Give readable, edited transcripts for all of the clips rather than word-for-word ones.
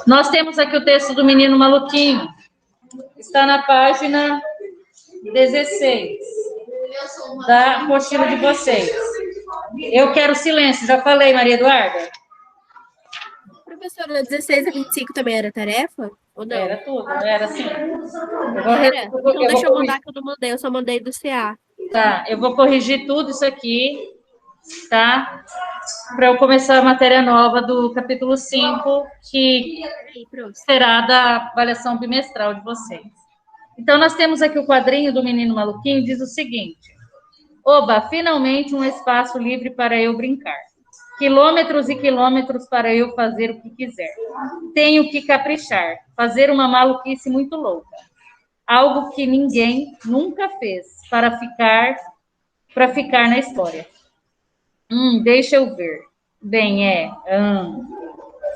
Nós temos aqui o texto do Menino Maluquinho. Está na página 16 da apostila de vocês. Eu quero silêncio, já falei, Maria Eduarda? Professora, 16 a 25 também era tarefa? Ou não? Era tudo, não era assim? Então deixa eu mandar que eu não mandei, eu só mandei do CA. Tá, eu vou corrigir tudo isso aqui, tá? Para eu começar a matéria nova do capítulo 5, que será da avaliação bimestral de vocês. Então, nós temos aqui o quadrinho do Menino Maluquinho, diz o seguinte: oba, finalmente um espaço livre para eu brincar. Quilômetros e quilômetros para eu fazer o que quiser. Tenho que caprichar, fazer uma maluquice muito louca. Algo que ninguém nunca fez para ficar na história. Deixa eu ver. Bem,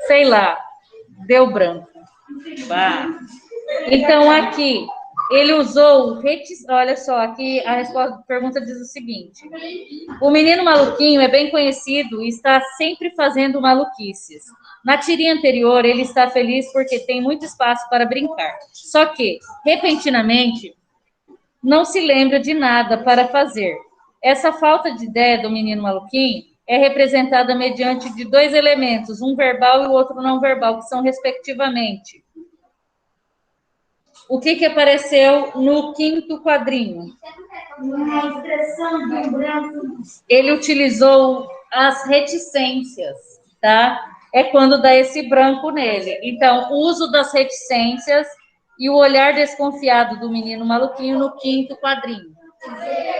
sei lá, deu branco. Bah. Então, aqui, ele usou, olha só, aqui a resposta, a pergunta diz o seguinte: o Menino Maluquinho é bem conhecido e está sempre fazendo maluquices. Na tirinha anterior, ele está feliz porque tem muito espaço para brincar. Só que, repentinamente, não se lembra de nada para fazer. Essa falta de ideia do Menino Maluquinho é representada mediante de dois elementos, um verbal e o outro não verbal, que são, respectivamente, o que apareceu no quinto quadrinho? A expressão do branco. Ele utilizou as reticências, tá? É quando dá esse branco nele. Então, o uso das reticências e o olhar desconfiado do Menino Maluquinho no quinto quadrinho.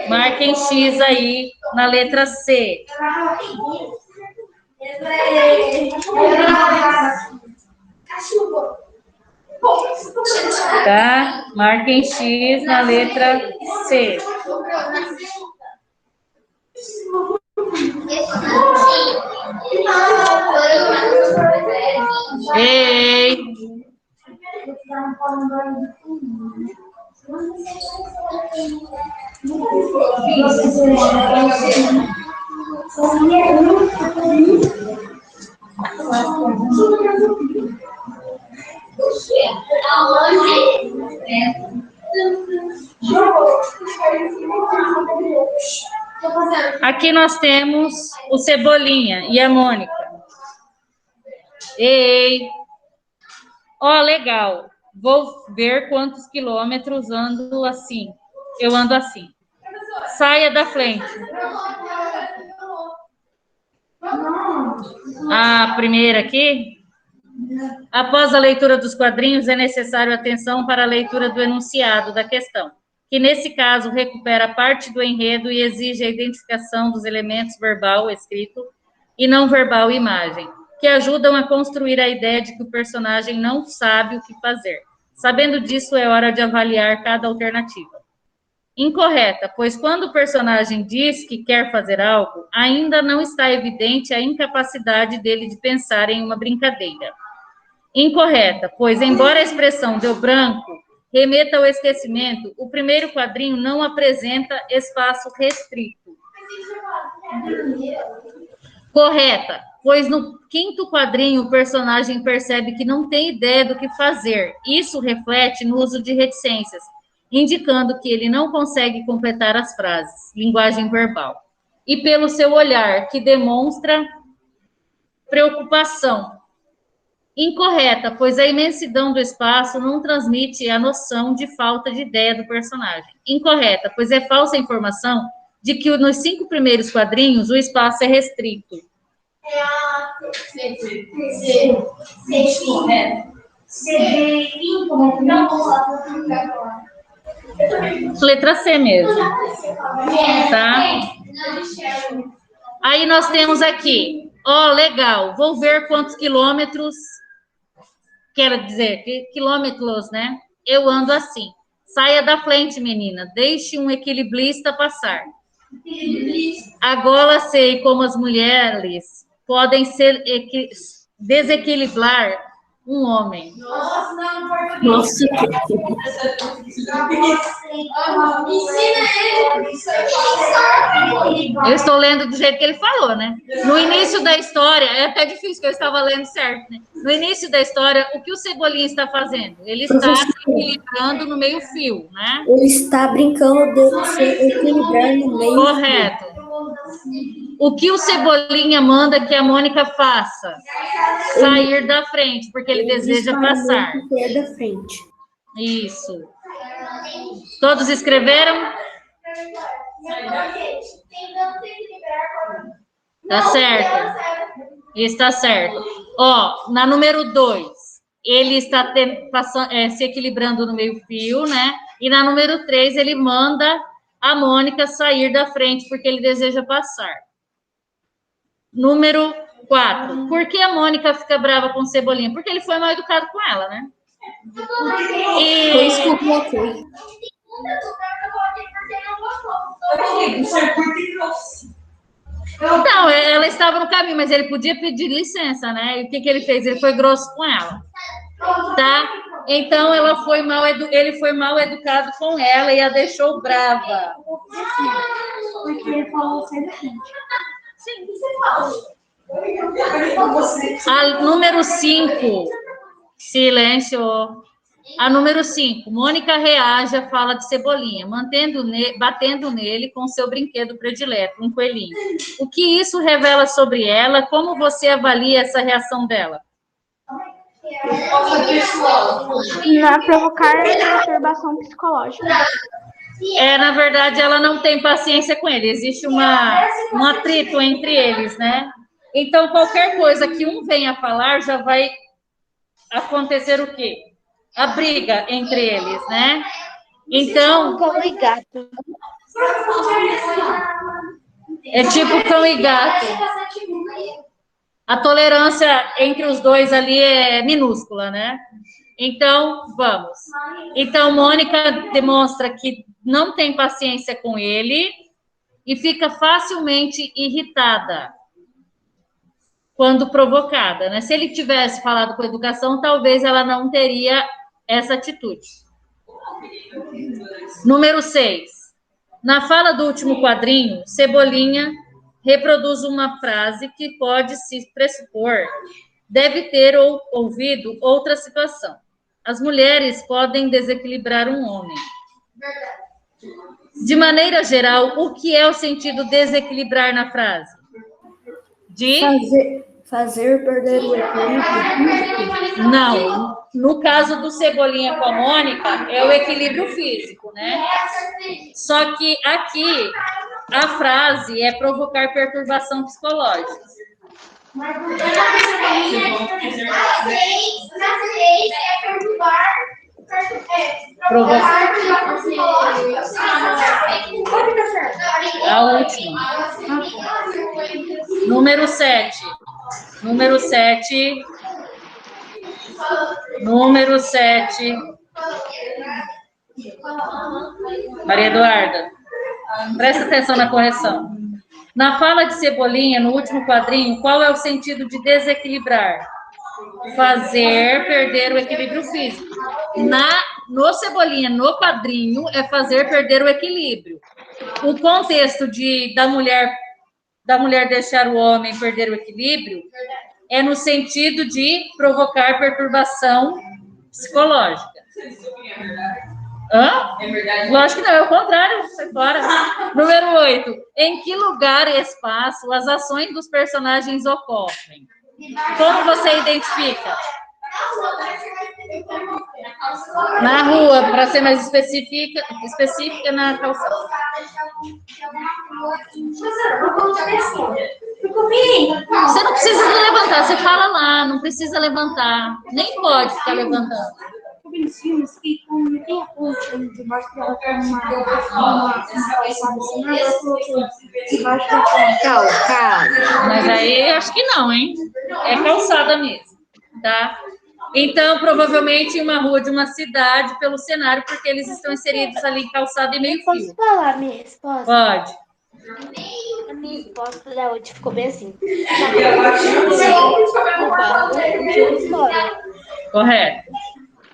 Marquem X aí na letra C. Tá? Marquem X na letra C. Ei! Aqui nós temos o Cebolinha e a Mônica. Ei! Ó, legal. Vou ver quantos quilômetros ando assim. Eu ando assim. Saia da frente. A primeira aqui. Após a leitura dos quadrinhos, é necessário atenção para a leitura do enunciado da questão, que nesse caso recupera parte do enredo e exige a identificação dos elementos verbal, escrito, e não verbal, imagem, que ajudam a construir a ideia de que o personagem não sabe o que fazer. Sabendo disso, é hora de avaliar cada alternativa. Incorreta, pois quando o personagem diz que quer fazer algo, ainda não está evidente a incapacidade dele de pensar em uma brincadeira. Incorreta, pois embora a expressão deu branco remeta ao esquecimento, o primeiro quadrinho não apresenta espaço restrito. Correta, pois no quinto quadrinho o personagem percebe que não tem ideia do que fazer. Isso reflete no uso de reticências, indicando que ele não consegue completar as frases, linguagem verbal. E pelo seu olhar, que demonstra preocupação. Incorreta, pois a imensidão do espaço não transmite a noção de falta de ideia do personagem. Incorreta, pois é falsa a informação de que nos 5 primeiros quadrinhos o espaço é restrito. Letra C mesmo. Tá? Aí nós temos aqui, ó, legal, vou ver quantos quilômetros, quero dizer, quilômetros, né? Eu ando assim. Saia da frente, menina, deixe um equilibrista passar. Agora sei como as mulheres podem desequilibrar um homem. Nossa. Eu estou lendo do jeito que ele falou, né? No início da história, é até difícil que eu estava lendo certo, né? No início da história, o que o Cebolinha está fazendo? Ele está se equilibrando no meio-fio, né? Ele está brincando de se equilibrar no meio. Correto. O que o Cebolinha manda que a Mônica faça? Sair da frente, porque ele deseja passar. Sair da frente. Isso. Todos escreveram? Tá certo. Está certo. Ó, na número 2, ele está se equilibrando no meio-fio, né? E na número 3, ele manda a Mônica sair da frente, porque ele deseja passar. Número 4. Por que a Mônica fica brava com o Cebolinha? Porque ele foi mal educado com ela, né? Foi isso que eu coloquei. Então, ela estava no caminho, mas ele podia pedir licença, né? E o que ele fez? Ele foi grosso com ela, tá? Então, ele foi mal educado com ela e a deixou brava. Porque ele falou sai da frente. Sim. A número 5. Silêncio. A número 5, Mônica reage à fala de Cebolinha, batendo nele com seu brinquedo predileto, um coelhinho. O que isso revela sobre ela? Como você avalia essa reação dela? Provocar perturbação psicológica. Na verdade, ela não tem paciência com ele. Existe um atrito entre eles, né? Então, qualquer coisa que um venha falar, já vai acontecer o quê? A briga entre eles, né? Então... Cão e gato. É tipo cão e gato. A tolerância entre os dois ali é minúscula, né? Então, vamos. Então, Mônica demonstra que não tem paciência com ele e fica facilmente irritada quando provocada, né? Se ele tivesse falado com educação, talvez ela não teria essa atitude. Número 6. Na fala do último quadrinho, Cebolinha reproduz uma frase que pode se pressupor deve ter ouvido outra situação. As mulheres podem desequilibrar um homem. De maneira geral, o que é o sentido desequilibrar na frase? Fazer perder o equilíbrio? Não. No caso do Cebolinha com a Mônica, é o equilíbrio físico, né? Só que aqui, a frase é provocar perturbação psicológica. Provocar. A última. Número 7. Número 7. Número 7. Maria Eduarda, presta atenção na correção. Na fala de Cebolinha, no último quadrinho, qual é o sentido de desequilibrar? Fazer perder o equilíbrio físico. No Cebolinha, no quadrinho, é fazer perder o equilíbrio. O contexto da mulher deixar o homem perder o equilíbrio é no sentido de provocar perturbação psicológica. Hã? É verdade. Lógico que não, é o contrário, sai fora. Número 8. Em que lugar e espaço as ações dos personagens ocorrem? Como você identifica? Na rua, para ser mais específica na calçada. Você não precisa levantar, você fala lá, não precisa levantar. Nem pode ficar levantando. Aqueles filmes que como tem a ponte debaixo dela com uma calçada assim, debaixo da calçada. Mas aí acho que não, hein? É calçada mesmo, tá? Então, provavelmente em uma rua de uma cidade, pelo cenário, porque eles estão inseridos ali em calçada e meio fio. Posso falar minha resposta? Pode. A minha resposta da última ficou bem assim. Correto.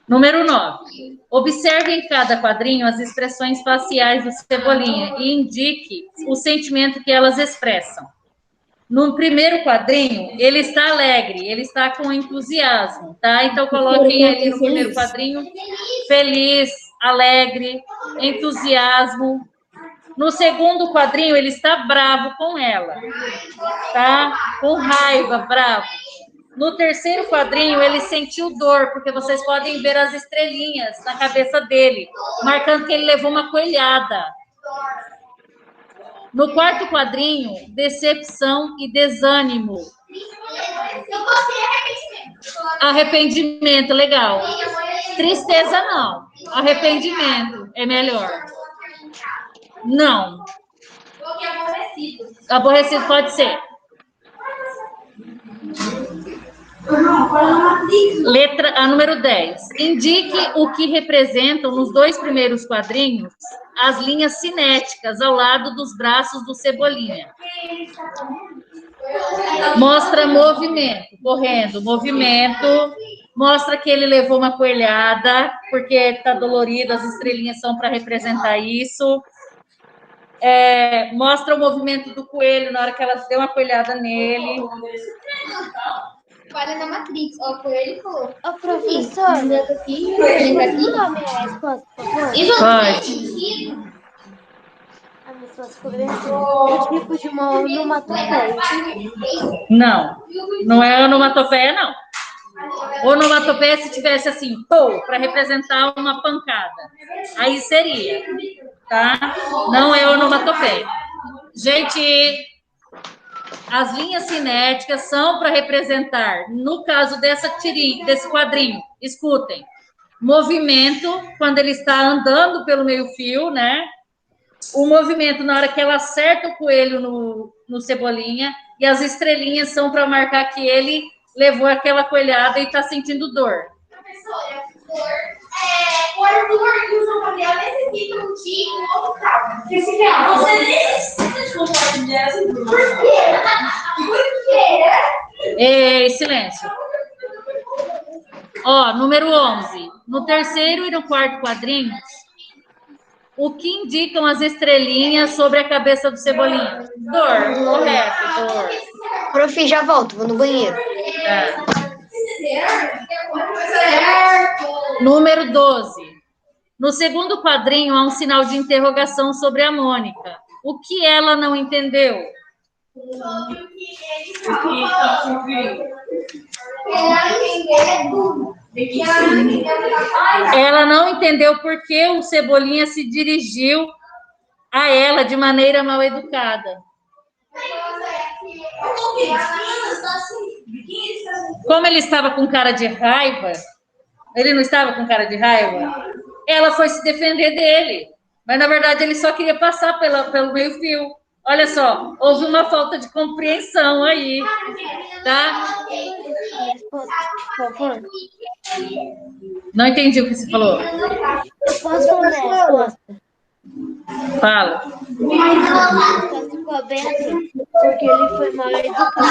Número 9. Observe em cada quadrinho as expressões faciais do Cebolinha e indique o sentimento que elas expressam. No primeiro quadrinho, ele está alegre, ele está com entusiasmo, tá? Então, coloquem ali no primeiro quadrinho, feliz, alegre, entusiasmo. No segundo quadrinho, ele está bravo com ela, tá? Com raiva, bravo. No terceiro quadrinho, ele sentiu dor, porque vocês podem ver as estrelinhas na cabeça dele, marcando que ele levou uma coelhada. No quarto quadrinho, decepção e desânimo. Arrependimento, legal. Tristeza, não. Arrependimento é melhor. Não. Aborrecido pode ser. Letra a número 10. Indique o que representam nos dois primeiros quadrinhos as linhas cinéticas ao lado dos braços do Cebolinha. Mostra movimento, correndo, movimento. Mostra que ele levou uma coelhada, porque está dolorido, as estrelinhas são para representar isso. Mostra o movimento do coelho na hora que ela deu uma coelhada nele. Olha na Matrix, ó, por ele falou. Ô, professor, Lembra aqui? nome é a resposta, por favor? Pode. A resposta é tipo de uma onomatopeia. Não é onomatopeia, não. Onomatopeia se tivesse assim, pô, para representar uma pancada. Aí seria, tá? Não é onomatopeia. Gente, as linhas cinéticas são para representar, no caso desse quadrinho, escutem, movimento, quando ele está andando pelo meio-fio, né? O movimento na hora que ela acerta o coelho no Cebolinha, e as estrelinhas são para marcar que ele levou aquela coelhada e está sentindo dor. Professora, o Arthur e o João Gabriel necessitam de um outro carro. Você necessita de compartilhar. Por quê? Por quê? Ei, silêncio. Ó, número 11. No terceiro e no quarto quadrinhos, o que indicam as estrelinhas sobre a cabeça do Cebolinha? Dor, correto, dor. Prof, já volto, vou no banheiro. Número 12. No segundo quadrinho, há um sinal de interrogação sobre a Mônica. O que ela não entendeu? Ela não entendeu por que o Cebolinha se dirigiu a ela de maneira mal educada. Como ele estava com cara de raiva, ele não estava com cara de raiva, ela foi se defender dele. Mas, na verdade, ele só queria passar pelo meio-fio. Olha só, houve uma falta de compreensão aí, tá? Por favor. Não entendi o que você falou. Eu posso falar a resposta? Fala. A resposta ficou bem assim, porque ele foi mal educado.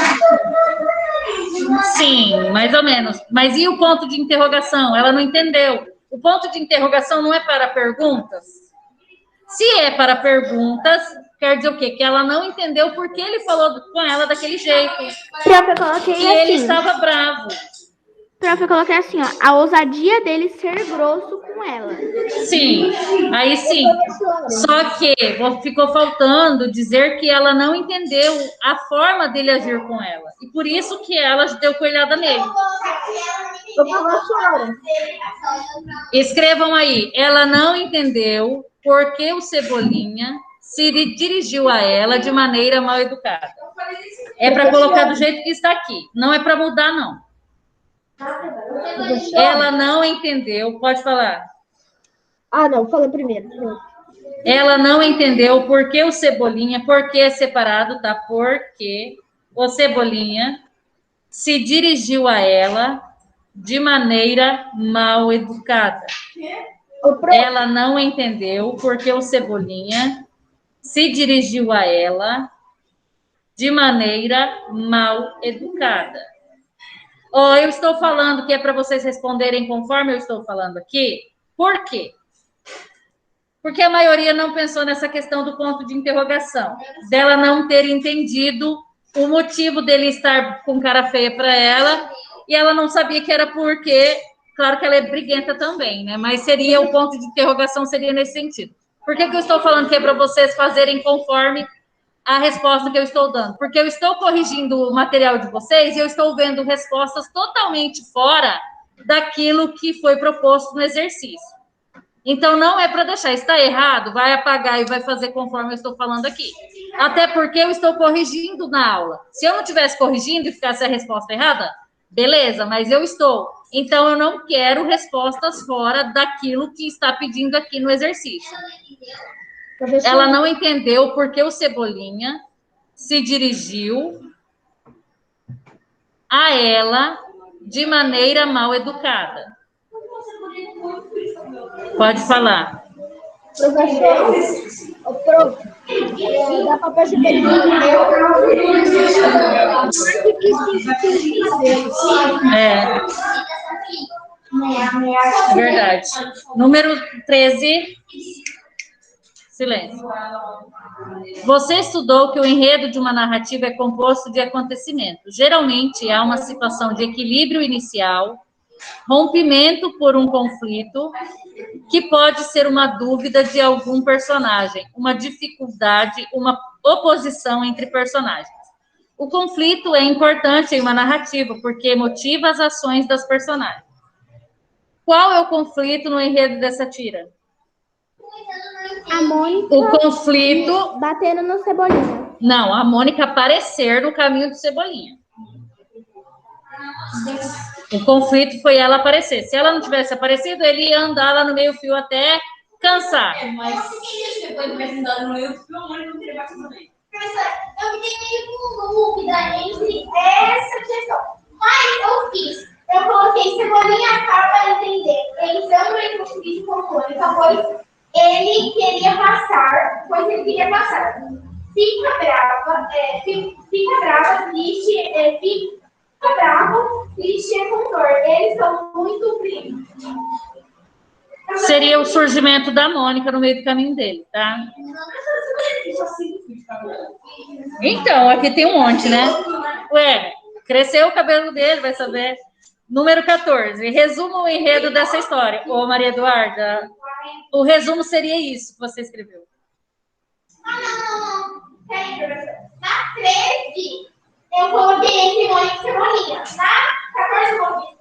Sim, mais ou menos. Mas e o ponto de interrogação? Ela não entendeu. O ponto de interrogação não é para perguntas? Se é para perguntas, quer dizer o quê? Que ela não entendeu por que ele falou com ela daquele jeito. Prof, eu coloquei E assim. ele estava bravo. Prof, eu coloquei assim, ó. A ousadia dele ser grosso com ela. Sim, aí sim. Só que ficou faltando dizer que ela não entendeu a forma dele agir com ela. E por isso que ela deu coelhada nele. Escrevam aí. Ela não entendeu por que o Cebolinha se dirigiu a ela de maneira mal educada. É para colocar do jeito que está aqui. Não é para mudar, não. Ela não entendeu. Pode falar. Ah, não, fala primeiro. Ela não entendeu por que o Cebolinha, porque é separado, tá? Porque o Cebolinha se dirigiu a ela de maneira mal educada. Ela não entendeu porque o Cebolinha se dirigiu a ela de maneira mal educada. Ó, eu estou falando que é para vocês responderem conforme eu estou falando aqui. Por quê? Porque a maioria não pensou nessa questão do ponto de interrogação, dela não ter entendido o motivo dele estar com cara feia para ela, e ela não sabia que era porque, claro que ela é briguenta também, né? Mas seria o ponto de interrogação seria nesse sentido. Por que eu estou falando que é para vocês fazerem conforme a resposta que eu estou dando? Porque eu estou corrigindo o material de vocês e eu estou vendo respostas totalmente fora daquilo que foi proposto no exercício. Então, não é para deixar. Está errado, vai apagar e vai fazer conforme eu estou falando aqui. Até porque eu estou corrigindo na aula. Se eu não estivesse corrigindo e ficasse a resposta errada, beleza, mas eu estou. Então, eu não quero respostas fora daquilo que está pedindo aqui no exercício. Ela não entendeu porque o Cebolinha se dirigiu a ela de maneira mal educada. Pode falar. Professor, dá para perceber que é verdade. Número 13. Silêncio. Você estudou que o enredo de uma narrativa é composto de acontecimentos. Geralmente, há uma situação de equilíbrio inicial, rompimento por um conflito, que pode ser uma dúvida de algum personagem, uma dificuldade, uma oposição entre personagens. O conflito é importante em uma narrativa, porque motiva as ações das personagens. Qual é o conflito no enredo dessa tira? A Mônica O conflito... batendo no Cebolinha. Não, a Mônica aparecer no caminho do Cebolinha. O conflito foi ela aparecer. Se ela não tivesse aparecido, ele ia andar lá no meio-fio até cansar. Mas se depois tivesse andado no meio-fio, a Mônica não teria batido nele. Professora, eu fiquei com dúvida entre essa questão. Mas eu fiz. Eu coloquei Cebolinha para entender. Entrando em conflito com a Mônica, pois ele queria passar, Fica brava, triste, fica bravo, triste e com dor. Eles são muito primos. Seria o surgimento da Mônica no meio do caminho dele, tá? Então, aqui tem um monte, né? Ué, cresceu o cabelo dele, vai saber. Número 14. Resuma o enredo dessa história. Ô, Maria Eduarda, o resumo seria isso que você escreveu. Não. Peraí, professor. Na 13, eu coloquei entre Mônica e Cebolinha. Na 14, eu coloquei.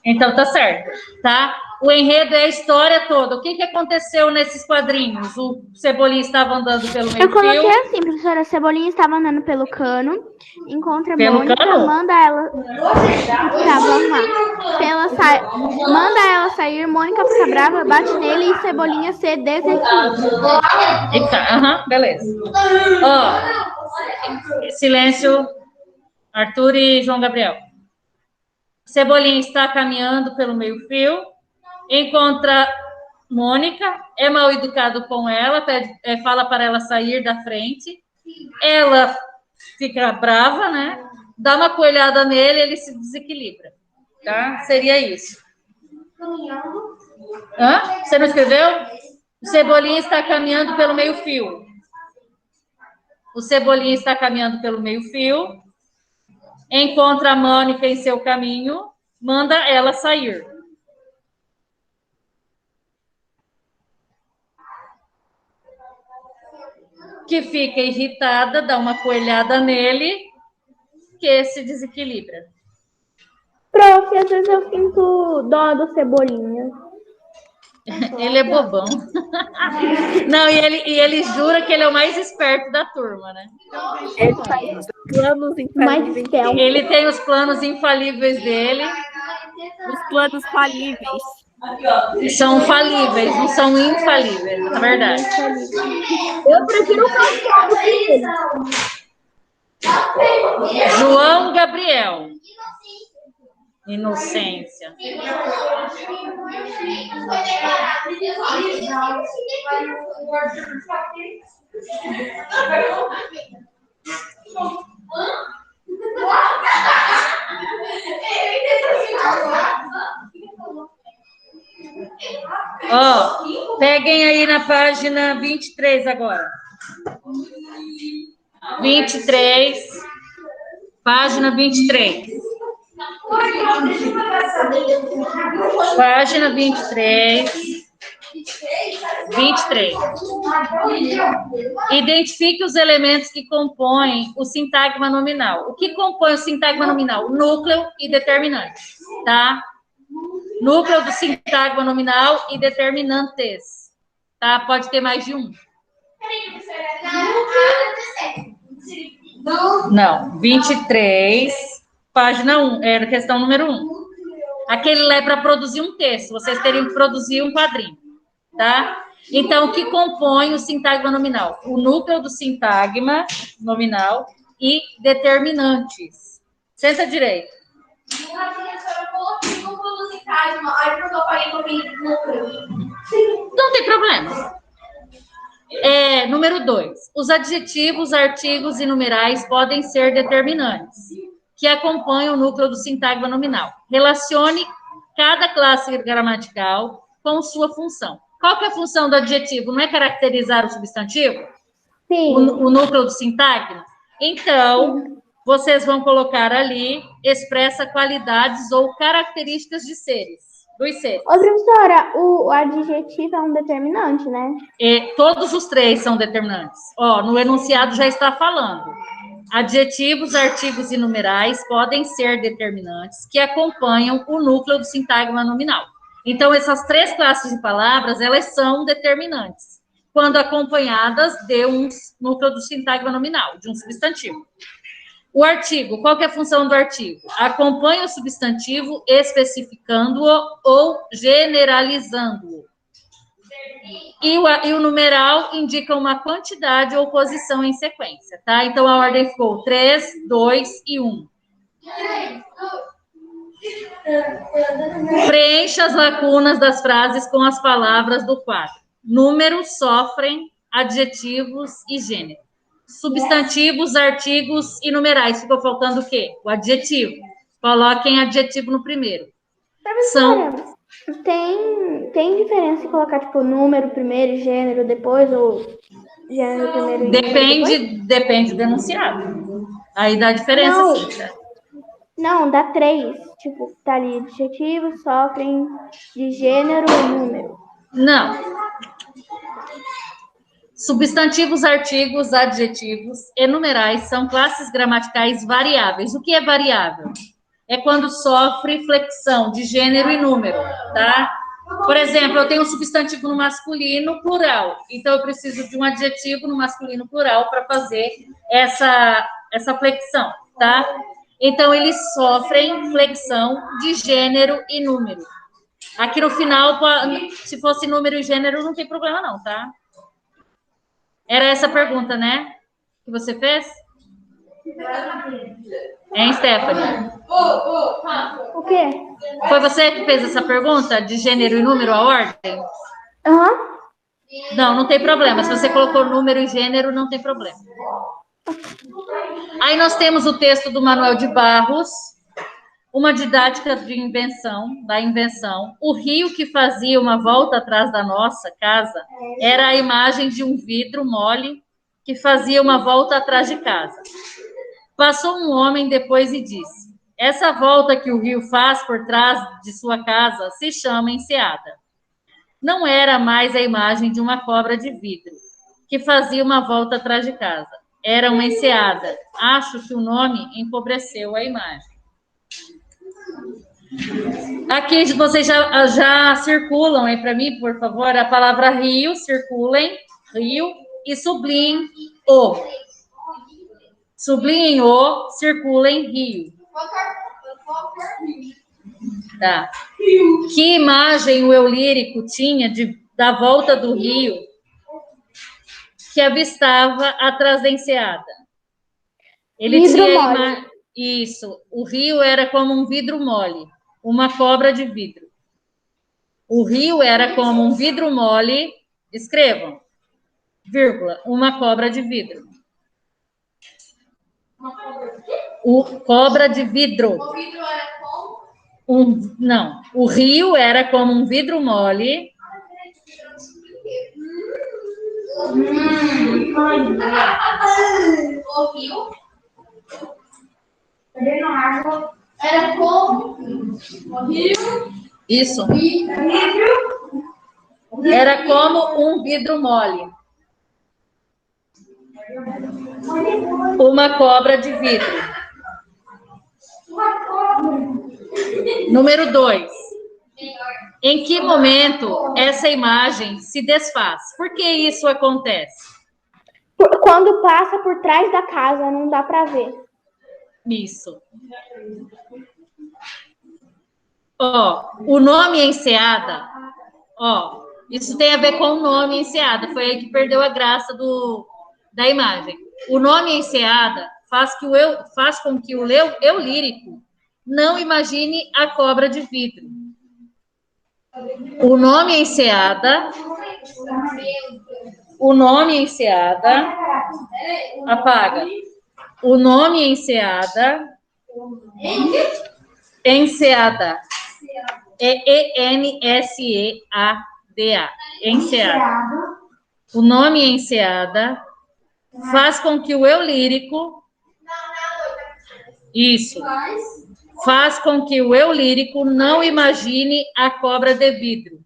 Então, tá certo, tá? O enredo é a história toda. O que aconteceu nesses quadrinhos? O Cebolinha estava andando pelo meio-fio. Eu coloquei assim, professora. Cebolinha estava andando pelo cano, encontra a Pelo Mônica, cano? manda ela... Tá, vamos lá. Manda ela sair, Mônica fica brava, bate nele e Cebolinha se desequilibra. Eita, beleza. Ó, silêncio, Arthur e João Gabriel. Cebolinha está caminhando pelo meio-fio, encontra Mônica, é mal educado com ela, fala para ela sair da frente. Ela fica brava, né? Dá uma coelhada nele, ele se desequilibra. Tá? Seria isso. Hã? Você não escreveu? O Cebolinha está caminhando pelo meio-fio. O Cebolinha está caminhando pelo meio-fio, encontra a Mônica em seu caminho, manda ela sair. Que fica irritada, dá uma coelhada nele, que se desequilibra. Prof, às vezes eu sinto dó do Cebolinha. Ele é bobão. Não, e ele jura que ele é o mais esperto da turma, né? Ele faz planos infalíveis. Ele tem os planos infalíveis dele. Os planos falíveis. São falíveis, não são infalíveis, na verdade. Eu prefiro o cachorro dele. João Gabriel. Inocência. Ó, peguem aí na página 23 agora. 23, página 23. Página 23. 23. Identifique os elementos que compõem o sintagma nominal. O que compõe o sintagma nominal? Núcleo e determinante, tá? Núcleo do sintagma nominal e determinantes, tá? Pode ter mais de um. Não, 23, página 1, era questão número 1. Aquele lá é para produzir um texto, vocês teriam que produzir um quadrinho, tá? Então, o que compõe o sintagma nominal? O núcleo do sintagma nominal e determinantes. Senta direito. Não tem problema. Número 2. Os adjetivos, artigos e numerais podem ser determinantes, que acompanham o núcleo do sintagma nominal. Relacione cada classe gramatical com sua função. Qual que é a função do adjetivo? Não é caracterizar o substantivo? Sim. O núcleo do sintagma? Então, vocês vão colocar ali, expressa qualidades ou características de seres, dos seres. Ô, professora, o adjetivo é um determinante, né? Todos os três são determinantes. Ó, no enunciado já está falando. Adjetivos, artigos e numerais podem ser determinantes que acompanham o núcleo do sintagma nominal. Então, essas três classes de palavras, elas são determinantes, quando acompanhadas de um núcleo do sintagma nominal, de um substantivo. O artigo, qual que é a função do artigo? Acompanha o substantivo especificando-o ou generalizando-o. E o numeral indica uma quantidade ou posição em sequência, tá? Então, a ordem ficou 3, 2 e 1. Preencha as lacunas das frases com as palavras do quadro. Números, sofrem, adjetivos e gênero. Substantivos, artigos e numerais. Ficou faltando o quê? O adjetivo. Coloquem adjetivo no primeiro. Tem diferença em colocar, tipo, número primeiro e gênero depois, ou gênero primeiro e número depois? Depende do enunciado. Aí dá diferença, não, sim. Tá? Não, dá 3. Tipo, tá ali adjetivo, sofrem, de gênero e número. Não. Substantivos, artigos, adjetivos e numerais são classes gramaticais variáveis. O que é variável? É quando sofre flexão de gênero e número, tá? Por exemplo, eu tenho um substantivo no masculino plural, então eu preciso de um adjetivo no masculino plural para fazer essa flexão, tá? Então, eles sofrem flexão de gênero e número. Aqui no final, se fosse número e gênero, não tem problema não, tá? Era essa a pergunta, né? Que você fez? Hein, Stephanie? O quê? Foi você que fez essa pergunta de gênero e número, a ordem? Aham. Não tem problema. Se você colocou número e gênero, não tem problema. Aí nós temos o texto do Manuel de Barros, uma didática da invenção. O rio que fazia uma volta atrás da nossa casa era a imagem de um vidro mole que fazia uma volta atrás de casa. Passou um homem depois e disse: essa volta que o rio faz por trás de sua casa se chama enseada. Não era mais a imagem de uma cobra de vidro que fazia uma volta atrás de casa. Era uma enseada. Acho que o nome empobreceu a imagem. Aqui vocês já circulam aí para mim, por favor, a palavra rio, circulem, rio, e sublinhem o. Sublinhem o, circulem rio. Tá. Que imagem o eu lírico tinha da volta do rio que avistava atrás da enseada? Ele vidro tinha mole. Isso. O rio era como um vidro mole, uma cobra de vidro. O rio era como um vidro mole, escrevam, vírgula, uma cobra de vidro. Cobra de vidro. O vidro era como? Não. O rio era como um vidro mole. Ouviu? Era como Isso. Era como um vidro mole. Uma cobra de vidro. Número 2. Em que momento essa imagem se desfaz? Por que isso acontece? Quando passa por trás da casa, não dá para ver. Isso. Ó, o nome enseada, ó, isso tem a ver com o nome enseada. Foi aí que perdeu a graça da imagem. O nome enseada faz com que o eu lírico não imagine a cobra de vidro. O nome enseada, apaga. O nome enseada, é ENSEADA, enseada. O nome enseada faz com que o eu lírico, isso, faz com que o eu lírico não imagine a cobra de vidro.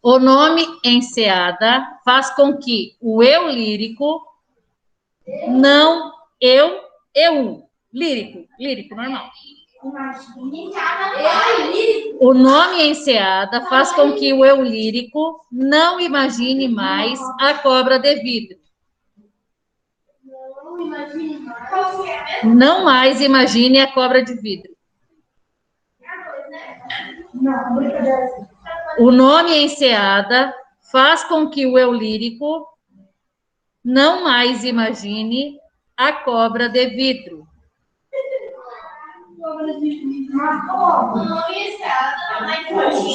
O nome enseada faz com que o eu lírico não lírico normal. O nome enseada faz com que o eu lírico não imagine mais a cobra de vidro. Não mais imagine a cobra de vidro. O nome enseada faz com que o eu lírico não mais imagine a cobra de vidro.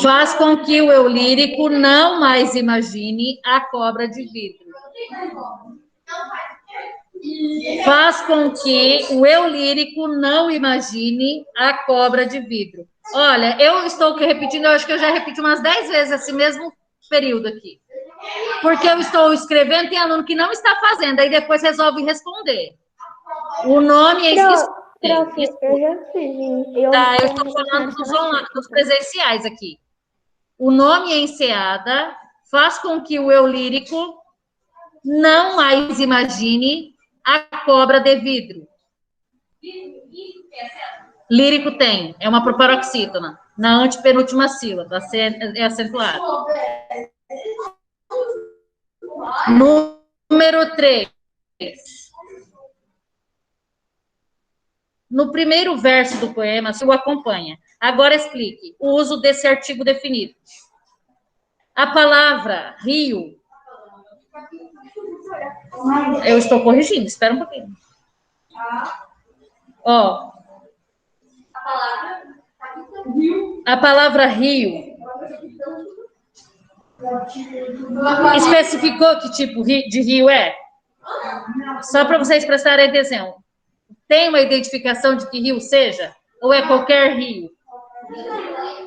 Faz com que o eu lírico não mais imagine a cobra de vidro. Faz com que o eu lírico não imagine a cobra de vidro. Olha, eu estou repetindo, eu acho que eu já repeti umas 10 vezes esse mesmo período aqui. Porque eu estou escrevendo, tem aluno que não está fazendo, aí depois resolve responder. O nome é isso. Prof, eu já fiz. Eu estou falando dos presenciais aqui. O nome enseada faz com que o eu lírico não mais imagine a cobra de vidro. Lírico tem, é uma proparoxítona. Na antepenúltima sílaba, é acentuado. Número 3. No primeiro verso do poema, se o acompanha. Agora explique o uso desse artigo definido. A palavra rio. Eu estou corrigindo, espera um pouquinho. Ó. A palavra rio. Especificou que tipo de rio é? Só para vocês prestarem atenção. Tem uma identificação de que rio seja? Ou é qualquer rio?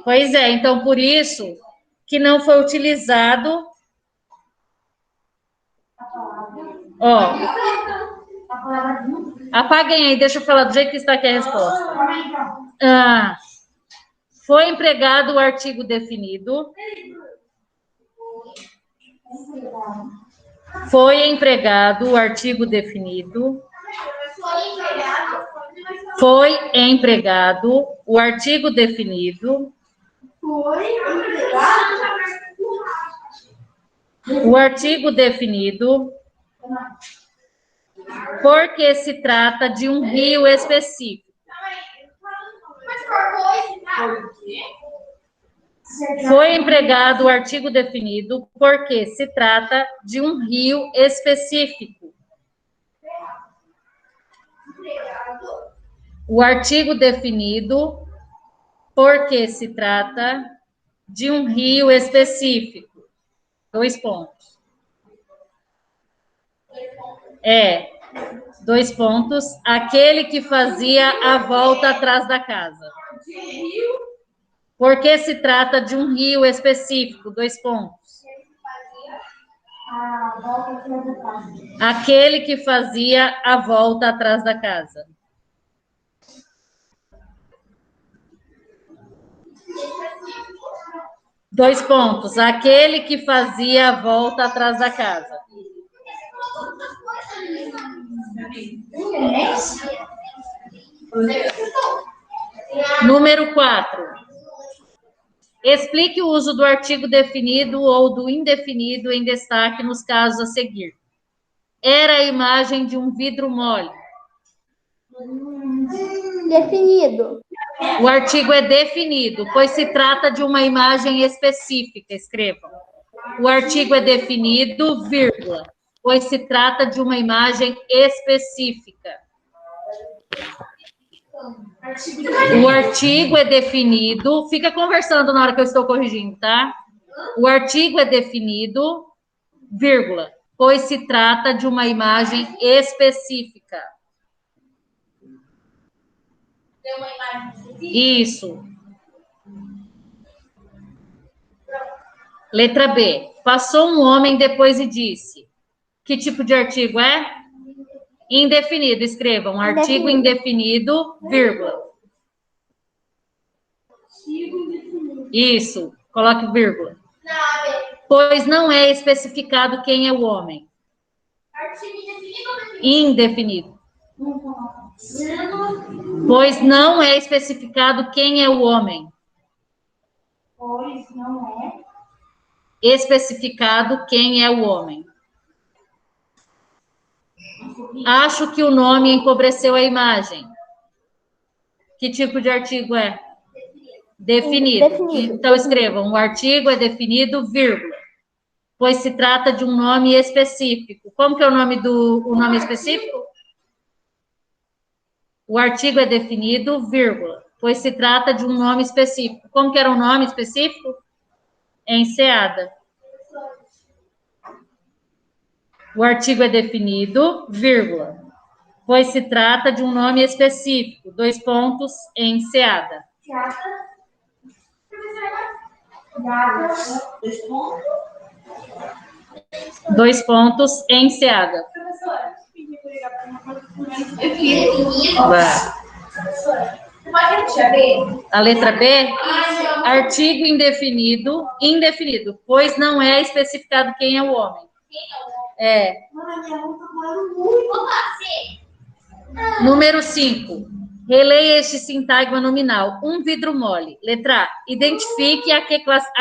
Pois é, então por isso que não foi utilizado. Ó. Apaguem aí, deixa eu falar do jeito que está aqui a resposta. Foi empregado o artigo definido. Foi empregado o artigo definido. Foi empregado o artigo definido. O artigo definido porque se trata de um rio específico. Foi empregado o artigo definido porque se trata de um rio específico. O artigo definido porque se trata de um rio específico. 2 pontos. 2 pontos. Aquele que fazia a volta atrás da casa. Porque se trata de um rio específico. 2 pontos. Aquele que fazia a volta atrás da casa. Dois pontos. Aquele que fazia a volta atrás da casa. Número 4. Explique o uso do artigo definido ou do indefinido em destaque nos casos a seguir. Era a imagem de um vidro mole. Definido. O artigo é definido, pois se trata de uma imagem específica. Escrevam. O artigo é definido, vírgula, pois se trata de uma imagem específica. O artigo é definido, fica conversando na hora que eu estou corrigindo, tá? O artigo é definido, vírgula, pois se trata de uma imagem específica. Isso. Letra B. Passou um homem depois e disse. Que tipo de artigo é? Indefinido. Escrevam. Artigo indefinido, vírgula. Isso. Coloque vírgula. Pois não é especificado quem é o homem. Indefinido. Pois não é especificado quem é o homem. Pois não é. Especificado quem é o homem. Acho que o nome empobreceu a imagem. Que tipo de artigo é? Definido. Então, escrevam. O artigo é definido, vírgula. Pois se trata de um nome específico. Como que é o nome específico? O artigo é definido, vírgula, pois se trata de um nome específico. Como que era o nome específico? Enseada. O artigo é definido, vírgula, pois se trata de um nome específico. Dois pontos, enseada. Dois pontos, enseada. A letra B, artigo indefinido, pois não é especificado quem é o homem. É. Número 5. Releia este sintagma nominal. Um vidro mole. Letra A. Identifique a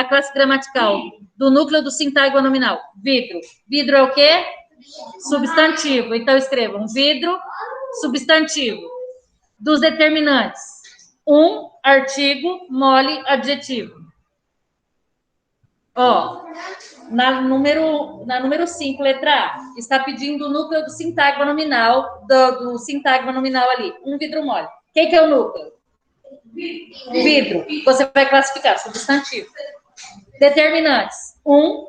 classe gramatical do núcleo do sintagma nominal. Vidro. Vidro é o quê? Substantivo. Então, escrevam. Vidro, substantivo. Dos determinantes. Um, artigo, mole, adjetivo. Ó, na número 5, letra A, está pedindo o núcleo do sintagma nominal, do sintagma nominal ali. Um vidro mole. Quem que é o núcleo? Vidro. Você vai classificar, substantivo. Determinantes. Um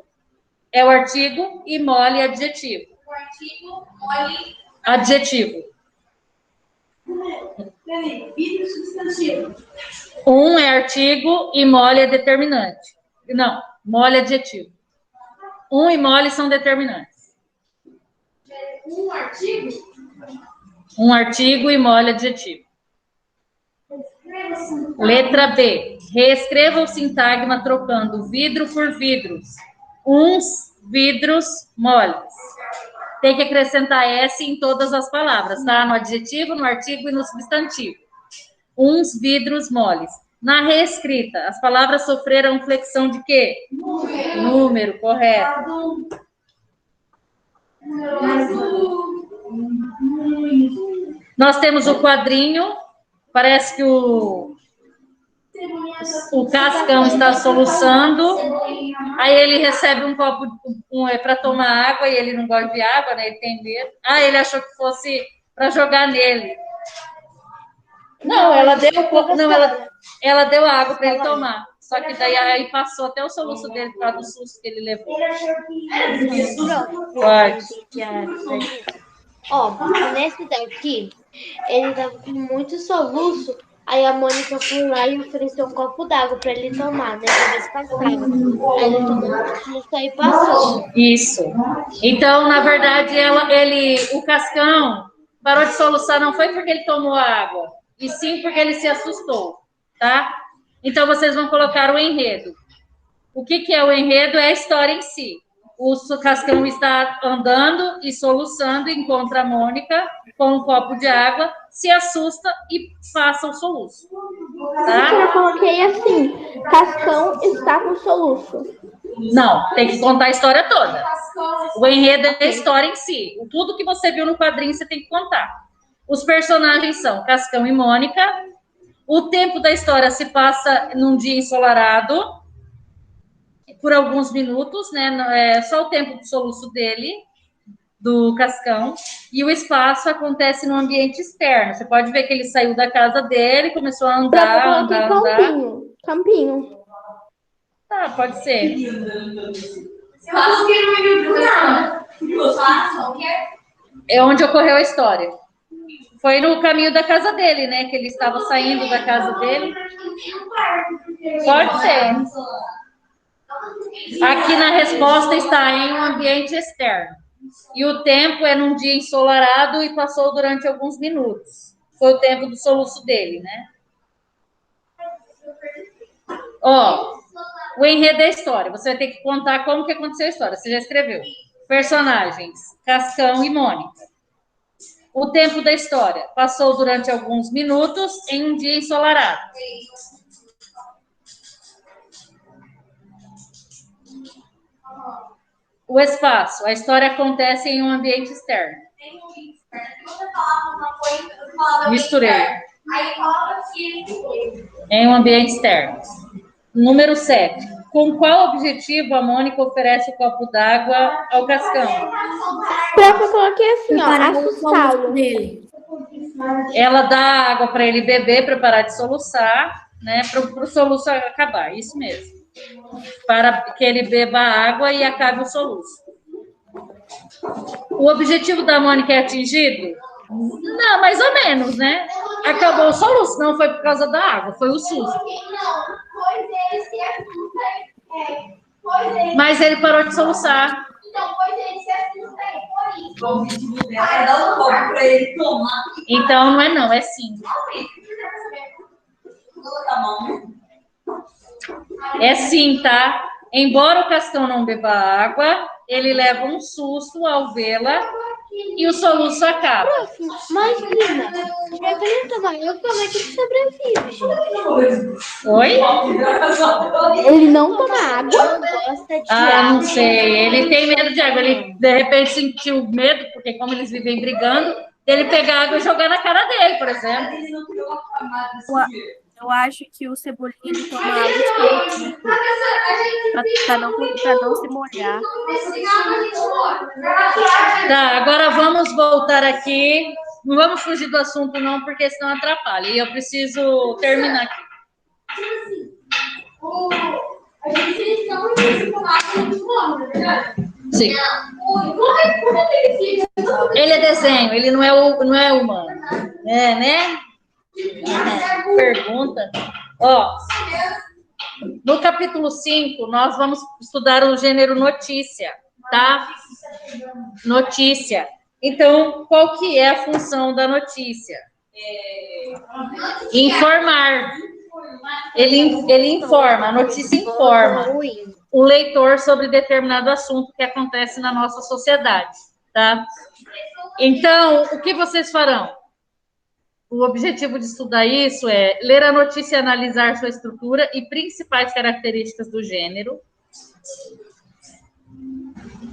é o artigo e mole, adjetivo. O artigo, mole, adjetivo. Vidro substantivo. Um é artigo e mole é determinante. Não, mole é adjetivo. Um e mole são determinantes. Um artigo? Um artigo e mole adjetivo. Letra B. Reescreva o sintagma trocando vidro por vidros. Uns vidros moles. Tem que acrescentar S em todas as palavras, tá? No adjetivo, no artigo e no substantivo. Uns vidros moles. Na reescrita, as palavras sofreram flexão de quê? Número, correto. Nós temos o quadrinho. Parece que o Cascão está soluçando. Aí ele recebe um copo para tomar água e ele não gosta de água, né? Ele tem medo. Ah, ele achou que fosse para jogar nele. Não, ela deu água para ele tomar. Só que daí aí passou até o soluço dele por causa do susto que ele levou. Pode. Ó, nesse daqui, ele tava com muito soluço Aí a Mônica foi lá e ofereceu um copo d'água para ele tomar, né? Pra ver se passava. Aí ele tomou um susto e passou. Isso. Então, na verdade, o Cascão parou de soluçar não foi porque ele tomou a água, e sim porque ele se assustou, tá? Então, vocês vão colocar o enredo. O que é o enredo? É a história em si. O Cascão está andando e soluçando, encontra a Mônica com um copo de água, se assusta e passa o soluço. Tá? Eu coloquei assim, Cascão está com soluço. Não, tem que contar a história toda. O enredo é a história em si. Tudo que você viu no quadrinho, você tem que contar. Os personagens são Cascão e Mônica. O tempo da história se passa num dia ensolarado, por alguns minutos, né? É só o tempo do soluço dele, do Cascão. E o espaço acontece no ambiente externo. Você pode ver que ele saiu da casa dele, começou a andar, Campinho. Tá, pode ser. É onde ocorreu a história. Foi no caminho da casa dele, né? Que ele estava saindo da casa dele. Pode ser. Aqui na resposta está em um ambiente externo. E o tempo é num dia ensolarado e passou durante alguns minutos. Foi o tempo do soluço dele, né? Ó, o enredo da história. Você vai ter que contar como que aconteceu a história. Você já escreveu. Personagens, Cascão e Mônica. O tempo da história passou durante alguns minutos em um dia ensolarado. O espaço. A história acontece em um ambiente externo. Misturei. Em um ambiente externo. Número 7. Com qual objetivo a Mônica oferece o copo d'água ao Cascão? Eu coloquei assim, ó, assustá-lo. Ela dá água para ele beber, para parar de soluçar, né? Para o soluço acabar, isso mesmo. Para que ele beba água e acabe o soluço. O objetivo da Mônica é atingido? Não, mais ou menos, né? Acabou o soluço, não foi por causa da água, foi o susto. Mas ele parou de soluçar. Então não é não, é sim. É sim, tá? Embora o Cascão não beba água, ele leva um susto ao vê-la e o soluço acaba. Mas, Lina, ele tomar água, como é que ele sobrevive? Oi? Ele não toma água, gosta de água. Não sei. Ele tem medo de água. Ele, de repente, sentiu medo, porque como eles vivem brigando, ele pegar água e jogar na cara dele, por exemplo. Eu acho que o Cebolinha ele toma água escondida pra não se molhar. Tá, agora vamos voltar aqui. Não vamos fugir do assunto, não, porque senão atrapalha. E eu preciso terminar aqui. Sim. Ele é desenho, ele não é humano. É, né? Pergunta. Ó, no capítulo 5, nós vamos estudar o gênero notícia, tá? Notícia. Então, qual que é a função da notícia? Informar. Ele informa, a notícia informa o leitor sobre determinado assunto que acontece na nossa sociedade, tá? Então, o que vocês farão? O objetivo de estudar isso é ler a notícia e analisar sua estrutura e principais características do gênero.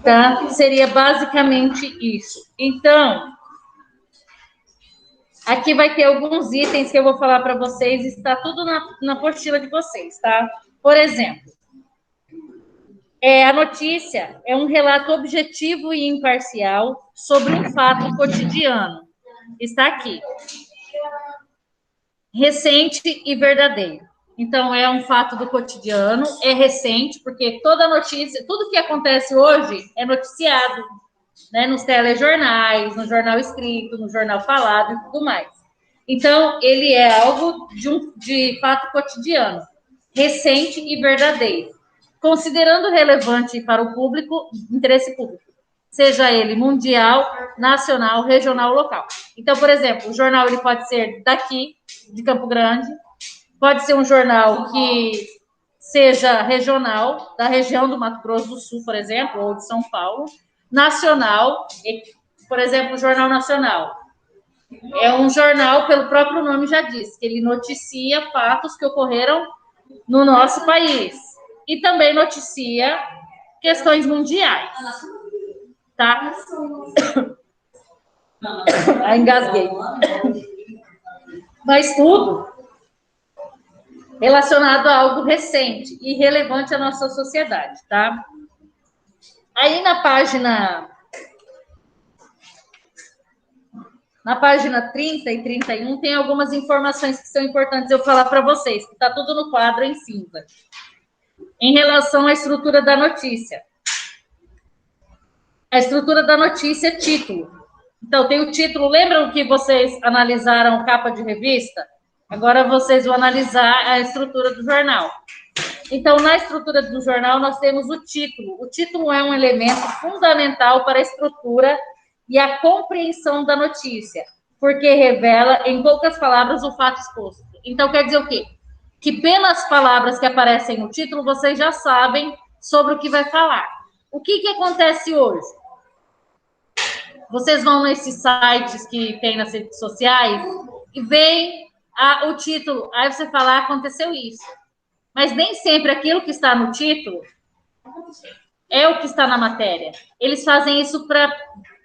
Tá? Seria basicamente isso. Então, aqui vai ter alguns itens que eu vou falar para vocês, está tudo na apostila de vocês, tá? Por exemplo, a notícia é um relato objetivo e imparcial sobre um fato cotidiano. Está aqui. Recente e verdadeiro. Então, é um fato do cotidiano, é recente, porque toda notícia, tudo que acontece hoje é noticiado, né, nos telejornais, no jornal escrito, no jornal falado e tudo mais. Então, ele é algo de fato cotidiano, recente e verdadeiro, considerando relevante para o público, interesse público, seja ele mundial, nacional, regional, local. Então, por exemplo, o jornal ele pode ser daqui, de Campo Grande, pode ser um jornal que seja regional, da região do Mato Grosso do Sul, por exemplo, ou de São Paulo, nacional, por exemplo, o Jornal Nacional. É um jornal, pelo próprio nome já diz, que ele noticia fatos que ocorreram no nosso país. E também noticia questões mundiais. Tá? Engasguei. Mas tudo relacionado a algo recente e relevante à nossa sociedade, tá? Aí na página 30 e 31 tem algumas informações que são importantes eu falar para vocês, que está tudo no quadro em cinza. Em relação à estrutura da notícia. A estrutura da notícia é título. Então, tem o título. Lembram que vocês analisaram capa de revista? Agora vocês vão analisar a estrutura do jornal. Então, na estrutura do jornal, nós temos o título. O título é um elemento fundamental para a estrutura e a compreensão da notícia, porque revela, em poucas palavras, o fato exposto. Então, quer dizer o quê? Que pelas palavras que aparecem no título, vocês já sabem sobre o que vai falar. O que acontece hoje? Vocês vão nesses sites que tem nas redes sociais e veem o título. Aí você fala, aconteceu isso. Mas nem sempre aquilo que está no título é o que está na matéria. Eles fazem isso para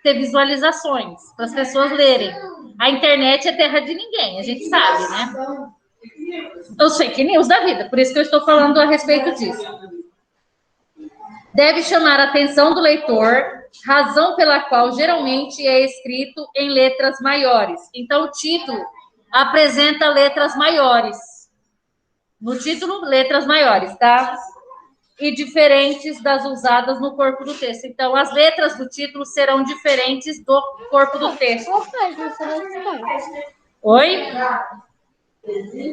ter visualizações, para as pessoas lerem. A internet é terra de ninguém, a gente sabe, né? Os fake news da vida, por isso que eu estou falando a respeito disso. Deve chamar a atenção do leitor, razão pela qual geralmente é escrito em letras maiores. Então, o título apresenta letras maiores. No título, letras maiores, tá? E diferentes das usadas no corpo do texto. Então, as letras do título serão diferentes do corpo do texto. Oi?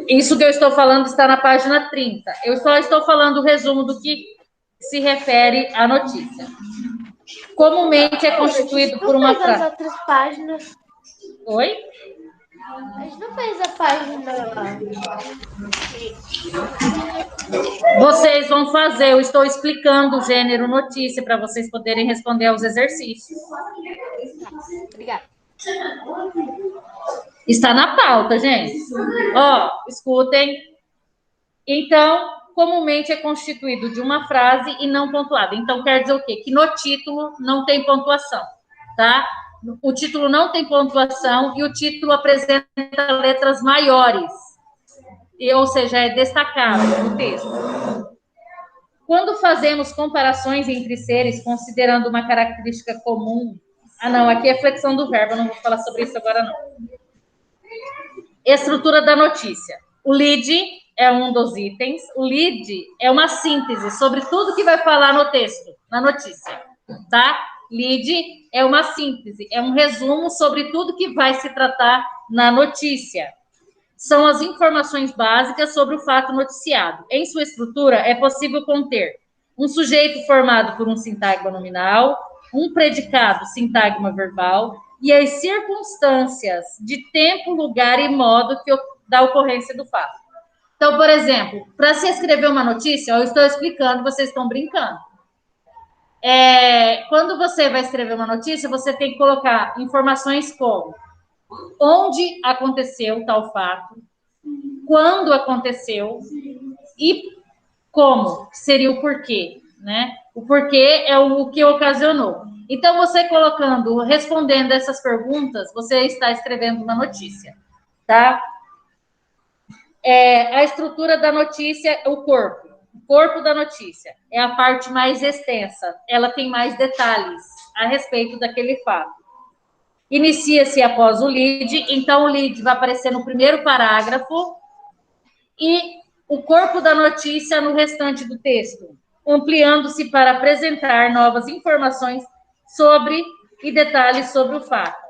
Isso que eu estou falando está na página 30. Eu só estou falando o resumo do que se refere à notícia. Comumente é constituído por uma frase. As outras páginas. Oi? A gente não fez a página. Vocês vão fazer, eu estou explicando o gênero notícia para vocês poderem responder aos exercícios. Obrigada. Está na pauta, gente. Ó, escutem. Então, comumente é constituído de uma frase e não pontuada. Então, quer dizer o quê? Que no título não tem pontuação, tá? O título não tem pontuação e o título apresenta letras maiores. Ou seja, é destacado no texto. Quando fazemos comparações entre seres, considerando uma característica comum... Ah, não, aqui é flexão do verbo, eu não vou falar sobre isso agora, não. Estrutura da notícia. O lead é um dos itens. O lead é uma síntese sobre tudo que vai falar no texto, na notícia, tá? Lead é uma síntese, é um resumo sobre tudo que vai se tratar na notícia. São as informações básicas sobre o fato noticiado. Em sua estrutura, é possível conter um sujeito formado por um sintagma nominal, um predicado, sintagma verbal, e as circunstâncias de tempo, lugar e modo da ocorrência do fato. Então, por exemplo, para se escrever uma notícia, eu estou explicando, vocês estão brincando. Quando você vai escrever uma notícia, você tem que colocar informações como onde aconteceu tal fato, quando aconteceu e como, que seria o porquê, né? O porquê é o que ocasionou. Então, você respondendo essas perguntas, você está escrevendo uma notícia, tá? A estrutura da notícia, o corpo da notícia é a parte mais extensa, ela tem mais detalhes a respeito daquele fato. Inicia-se após o lead, então o lead vai aparecer no primeiro parágrafo e o corpo da notícia no restante do texto, ampliando-se para apresentar novas informações sobre e detalhes sobre o fato.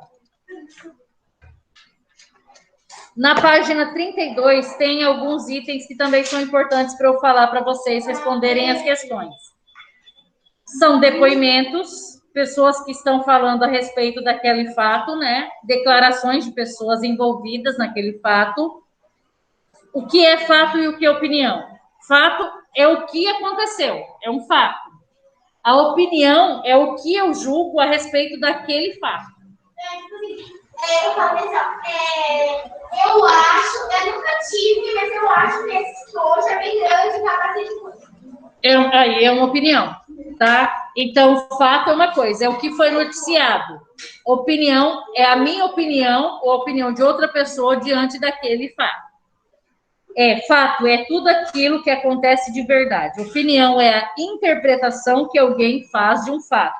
Na página 32 tem alguns itens que também são importantes para eu falar para vocês responderem as questões. São depoimentos, pessoas que estão falando a respeito daquele fato, né? Declarações de pessoas envolvidas naquele fato. O que é fato e o que é opinião? Fato é o que aconteceu, é um fato. A opinião é o que eu julgo a respeito daquele fato. Eu falo eu acho, eu nunca tive, mas eu acho que esse estojo é bem grande, capaz de coisa. Aí é uma opinião, tá? Então, fato é uma coisa, é o que foi noticiado. Opinião é a minha opinião ou a opinião de outra pessoa diante daquele fato. Fato é tudo aquilo que acontece de verdade. Opinião é a interpretação que alguém faz de um fato.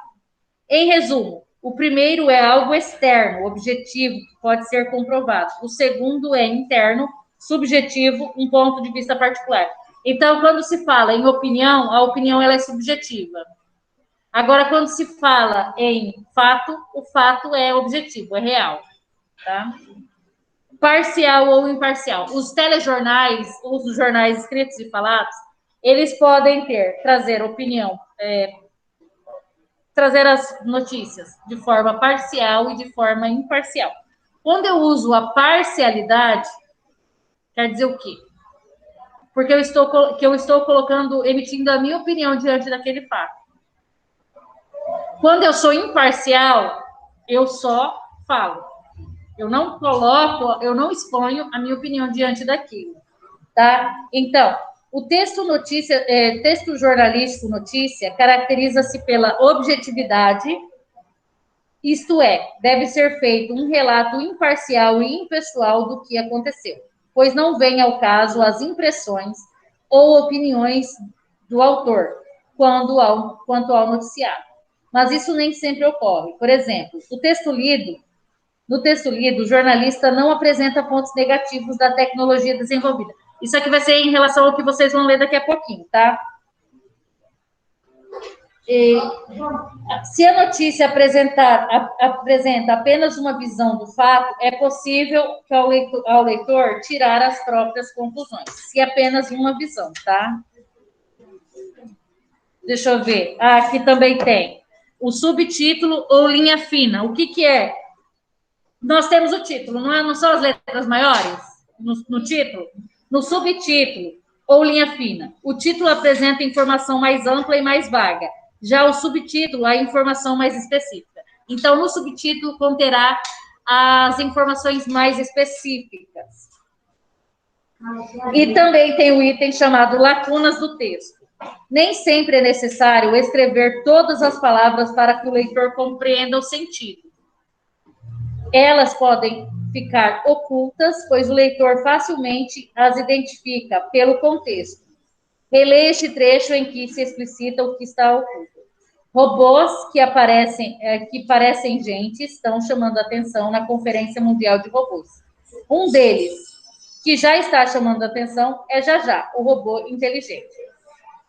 Em resumo, o primeiro é algo externo, objetivo, que pode ser comprovado. O segundo é interno, subjetivo, um ponto de vista particular. Então, quando se fala em opinião, a opinião ela é subjetiva. Agora, quando se fala em fato, o fato é objetivo, é real. Tá? Parcial ou imparcial. Os telejornais, os jornais escritos e falados, eles podem trazer opinião, trazer as notícias de forma parcial e de forma imparcial. Quando eu uso a parcialidade, quer dizer o quê? Porque eu estou colocando, emitindo a minha opinião diante daquele fato. Quando eu sou imparcial, eu só falo. Eu não coloco, eu não exponho a minha opinião diante daquilo, tá? Então, o texto jornalístico notícia caracteriza-se pela objetividade, isto é, deve ser feito um relato imparcial e impessoal do que aconteceu, pois não vem ao caso as impressões ou opiniões do autor quanto ao noticiado. Mas isso nem sempre ocorre. Por exemplo, no texto lido, o jornalista não apresenta pontos negativos da tecnologia desenvolvida. Isso aqui vai ser em relação ao que vocês vão ler daqui a pouquinho, tá? Se a notícia apresenta apenas uma visão do fato, é possível que ao leitor tirar as próprias conclusões. Se apenas uma visão, tá? Deixa eu ver. Aqui também tem o subtítulo ou linha fina. O que é? Nós temos o título, não são as letras maiores no título? No subtítulo ou linha fina, o título apresenta informação mais ampla e mais vaga. Já o subtítulo, a informação mais específica. Então, no subtítulo conterá as informações mais específicas. E também tem o item chamado lacunas do texto. Nem sempre é necessário escrever todas as palavras para que o leitor compreenda o sentido. Elas podem ficar ocultas, pois o leitor facilmente as identifica pelo contexto. Releia este trecho em que se explicita o que está oculto. Robôs que parecem gente estão chamando a atenção na Conferência Mundial de Robôs. Um deles, que já está chamando a atenção, é Já, o robô inteligente.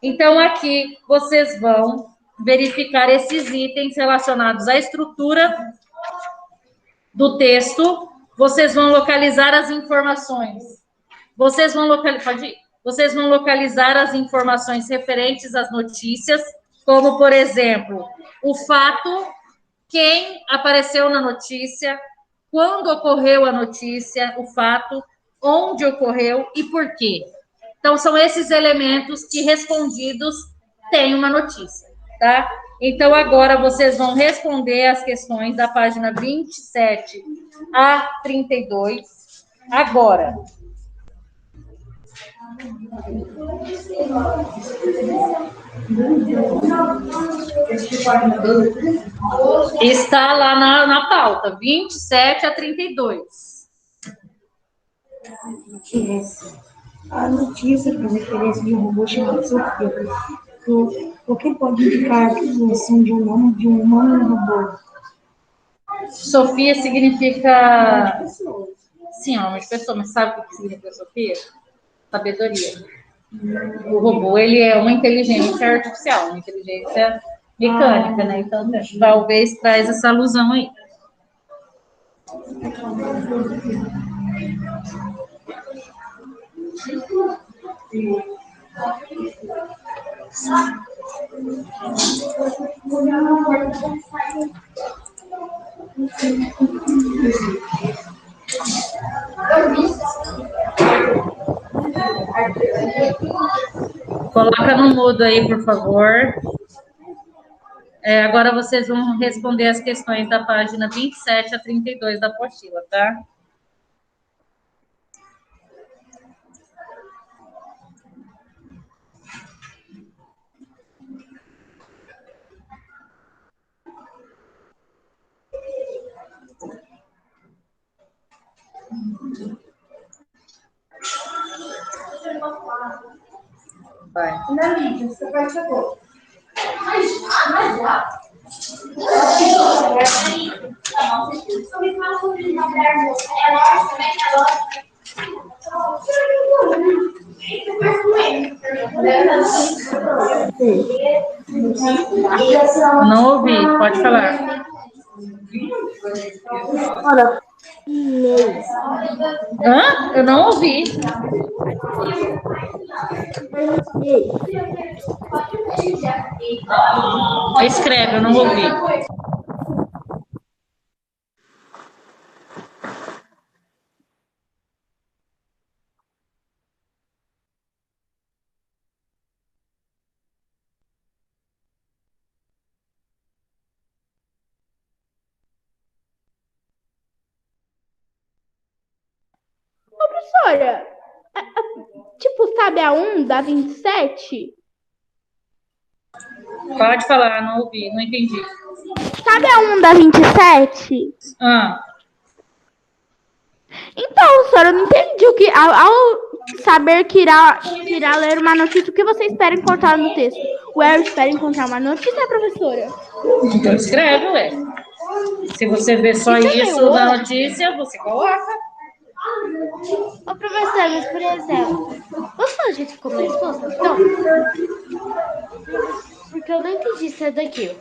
Então, aqui vocês vão verificar esses itens relacionados à estrutura do texto, vocês vão localizar as informações. Vocês vão localizar as informações referentes às notícias, como, por exemplo, o fato, quem apareceu na notícia, quando ocorreu a notícia, o fato, onde ocorreu e por quê. Então, são esses elementos que, respondidos, tem uma notícia, tá? Então, agora vocês vão responder as questões da página 27 a 32. Agora. Está lá na pauta, 27 a 32. A notícia faz referência de um robô chamado Sofia. O que pode indicar a atribuição de um nome de um humano e um robô? Sofia significa... Sim, nome de pessoa, mas sabe o que significa Sofia? Sabedoria. O robô, ele é uma inteligência artificial, uma inteligência mecânica, né? Então, talvez traz essa alusão aí. Coloca no mudo aí, por favor. Agora vocês vão responder as questões da página 27 a 32 da apostila, tá? Vai. Na mídia, você vai saber. Não ouvi, pode falar. Olha, Hã? Eu não ouvi. Escreve, eu não ouvi. Professora, tipo, sabe a 1 da 27? Pode falar, não ouvi, não entendi. Sabe a 1 da 27? Ah, Então, professora, eu não entendi o que. Ao saber que irá ler uma notícia, o que você espera encontrar no texto? O El espera encontrar uma notícia, professora? então escreve, ué. Se você vê só isso na notícia, você coloca. Ô, professor, mas por exemplo, posso falar a gente ficou mais exposto? Então, porque eu não entendi isso daqui.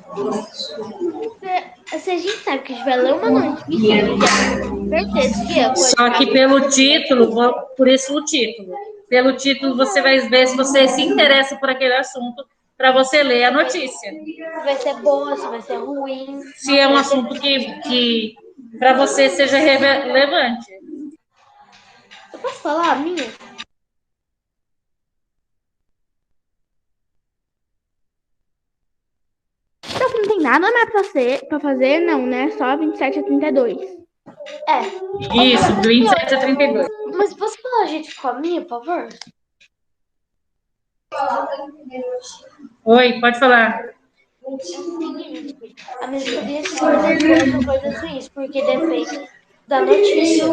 Se a gente sabe que a gente vai ler uma notícia, a gente já tem certeza que é coisa. Só que pelo título, por isso o título. Pelo título, você vai ver se você se interessa por aquele assunto para você ler a notícia. Se vai ser boa, se vai ser ruim. Se é um assunto que para você seja relevante. Eu posso falar a minha? Então, não tem nada mais pra fazer, não, né? Só 27 a 32. É. Isso, 27 a 32. Mas posso falar a gente com a minha, por favor? Oi, pode falar. A minha poderia ser coisas ruins, porque depende da notícia.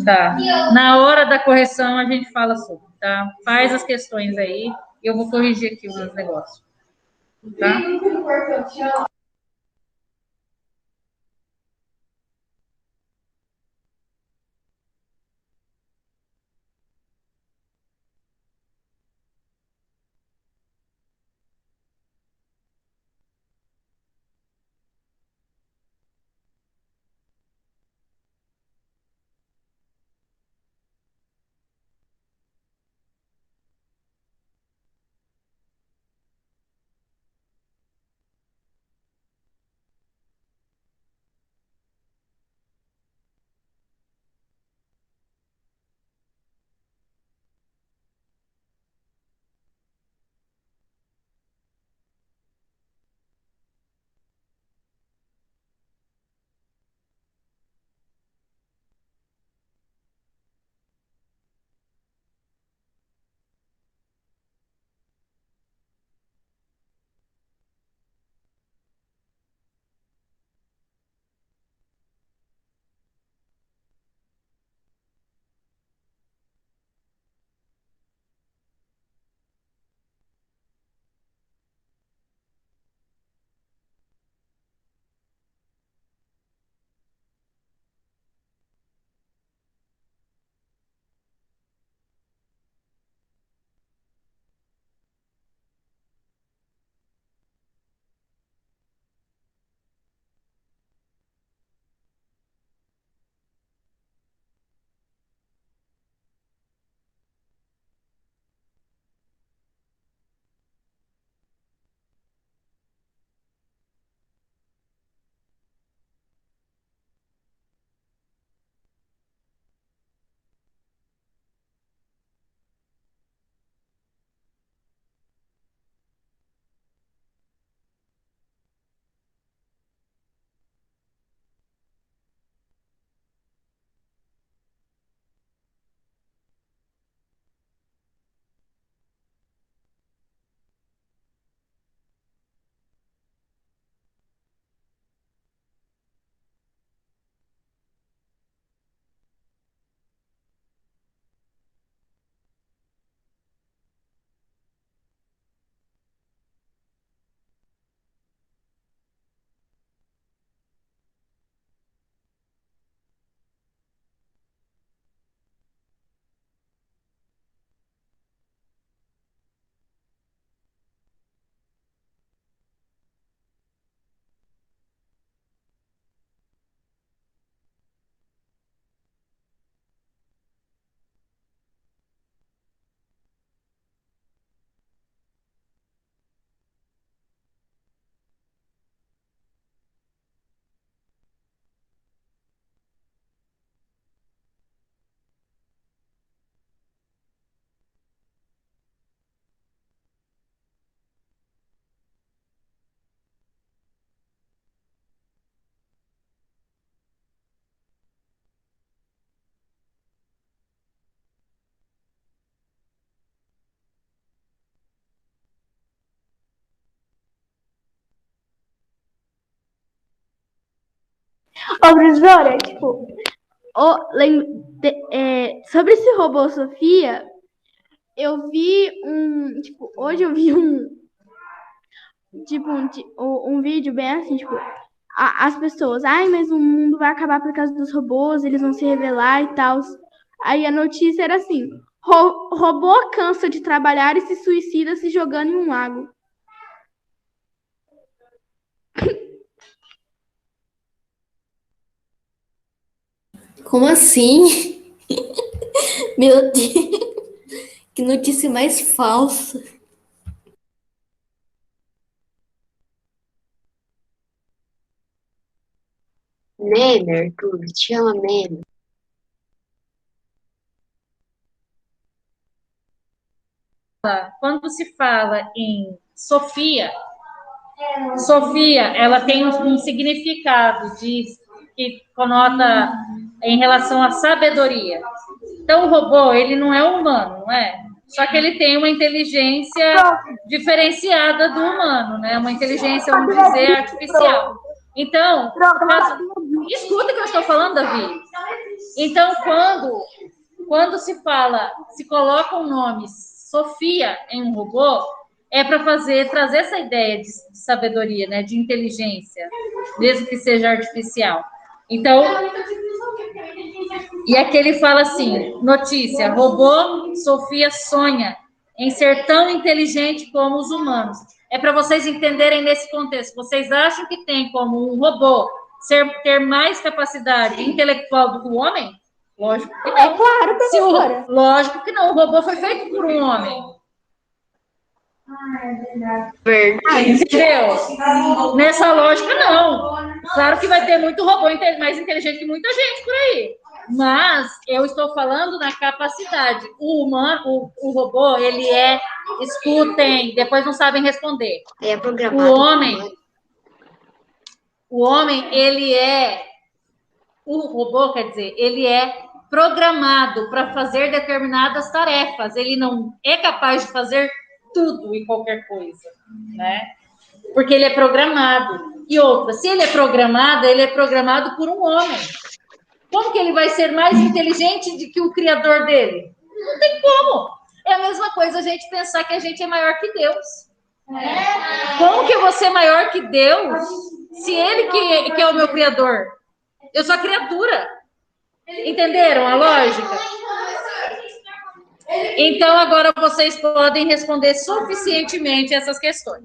Tá. Na hora da correção, a gente fala sobre, tá? Faz as questões aí, eu vou corrigir aqui os negócios. Tá? Ô, professora, tipo, sobre esse robô Sofia, eu vi hoje eu vi um vídeo bem assim, tipo, as pessoas, ai, mas o mundo vai acabar por causa dos robôs, eles vão se revelar e tal. Aí a notícia era assim, robô cansa de trabalhar e se suicida se jogando em um lago. Como assim? Meu Deus, que notícia mais falsa. Meme, Arthur, te chama meme. Quando se fala em Sofia, Sofia, ela tem um significado que conota em relação à sabedoria. Então, o robô, ele não é humano, não é? Só que ele tem uma inteligência diferenciada do humano, né? Uma inteligência, vamos dizer, artificial. Então, escuta o que eu estou falando, Davi. Então, quando se fala, se coloca o nome Sofia em um robô, é para trazer essa ideia de sabedoria, né? De inteligência, mesmo que seja artificial. Então, e aqui ele fala assim: notícia, robô Sofia sonha em ser tão inteligente como os humanos. É para vocês entenderem nesse contexto. Vocês acham que tem como um robô ter mais capacidade intelectual do que o homem? Lógico que não. É claro, professora. Lógico que não. O robô foi feito por um homem. Entendeu? Nessa lógica, não. Claro que vai ter muito robô mais inteligente que muita gente por aí. Mas eu estou falando na capacidade. O robô, ele é. Escutem, depois não sabem responder. É programado. O homem, ele é. O robô, quer dizer, ele é programado para fazer determinadas tarefas. Ele não é capaz de fazer tudo e qualquer coisa, né? Porque ele é programado. E outra, se ele é programado por um homem. Como que ele vai ser mais inteligente do que o criador dele? Não tem como. É a mesma coisa a gente pensar que a gente é maior que Deus. Como que eu vou ser maior que Deus se ele que é o meu criador? Eu sou a criatura. Entenderam a lógica? Então, agora vocês podem responder suficientemente essas questões.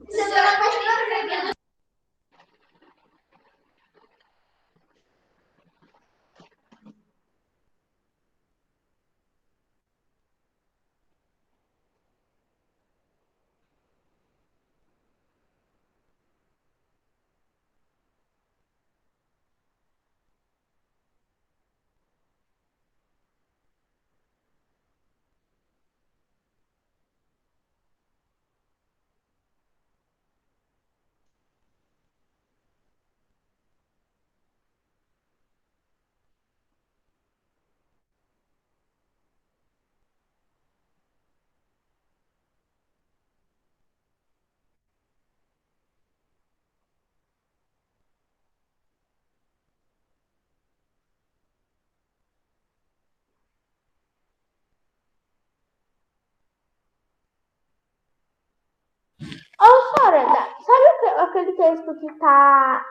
Ô, Sora, sabe aquele texto que tá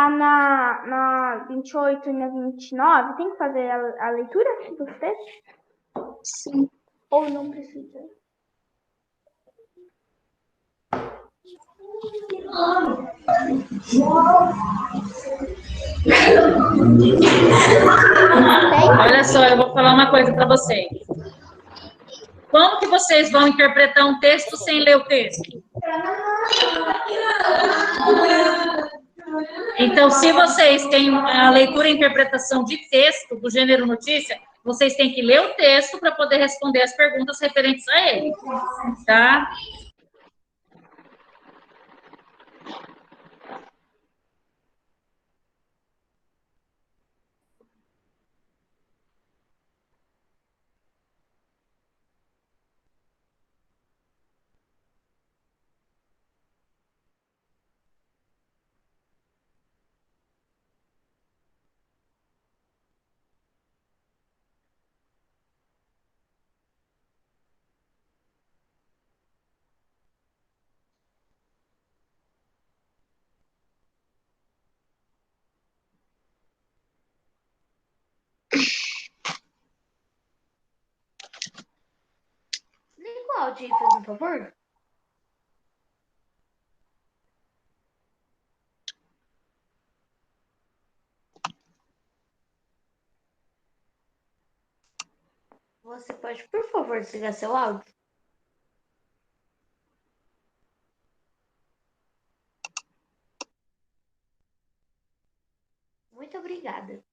na 28 e na 29? Tem que fazer a leitura dos textos? Sim. Ou não precisa? Olha só, eu vou falar uma coisa para vocês. Como que vocês vão interpretar um texto sem ler o texto? Então, se vocês têm a leitura e interpretação de texto do gênero notícia, vocês têm que ler o texto para poder responder as perguntas referentes a ele, tá? pode fazer um favor? Você pode, por favor, desligar seu áudio? Muito obrigada.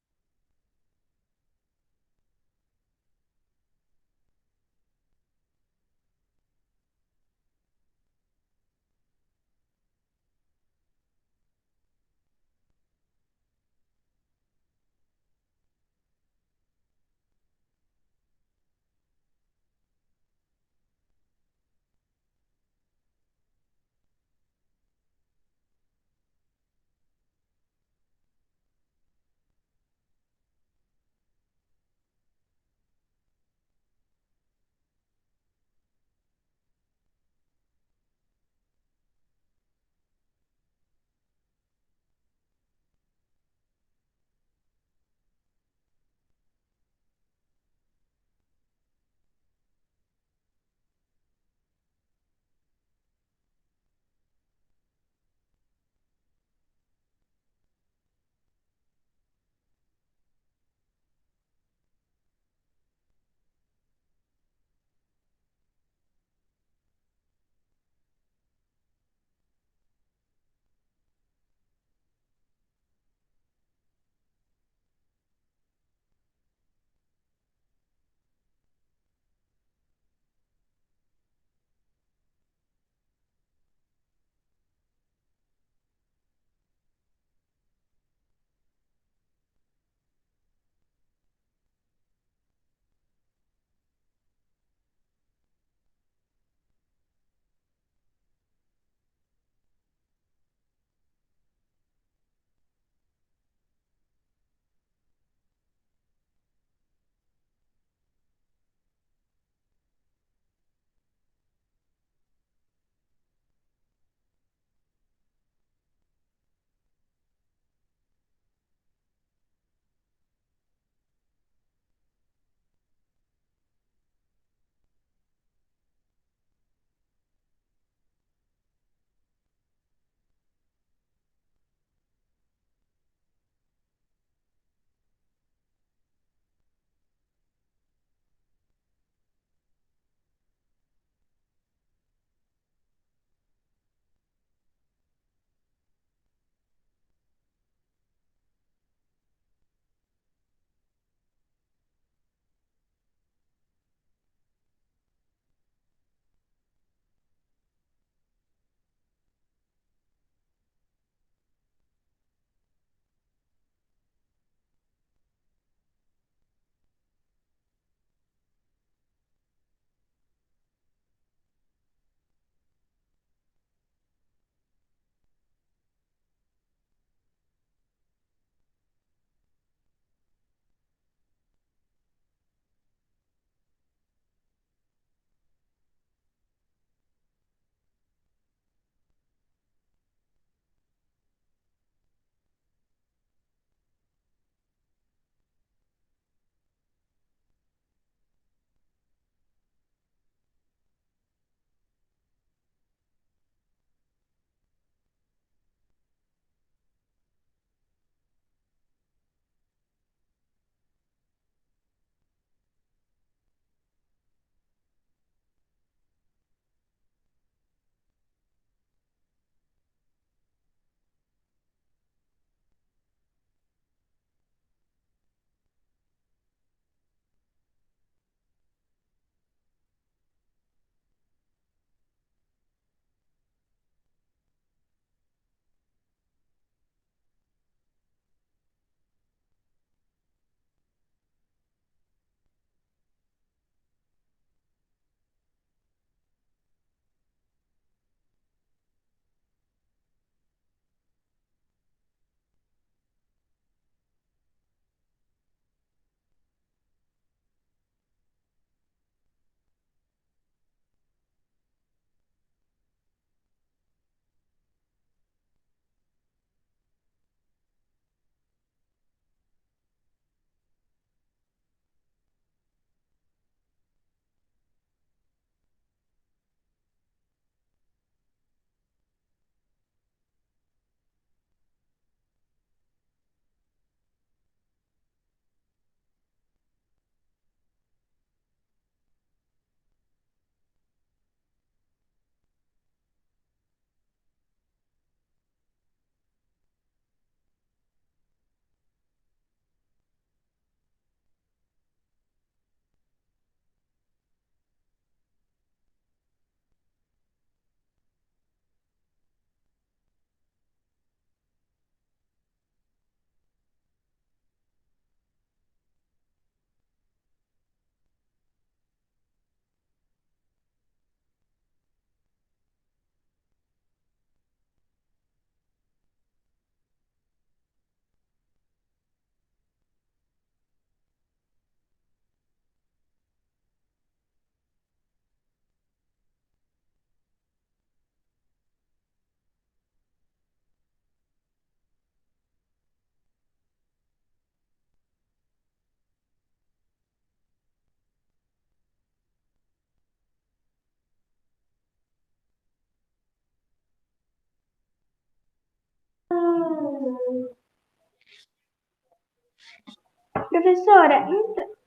Professora,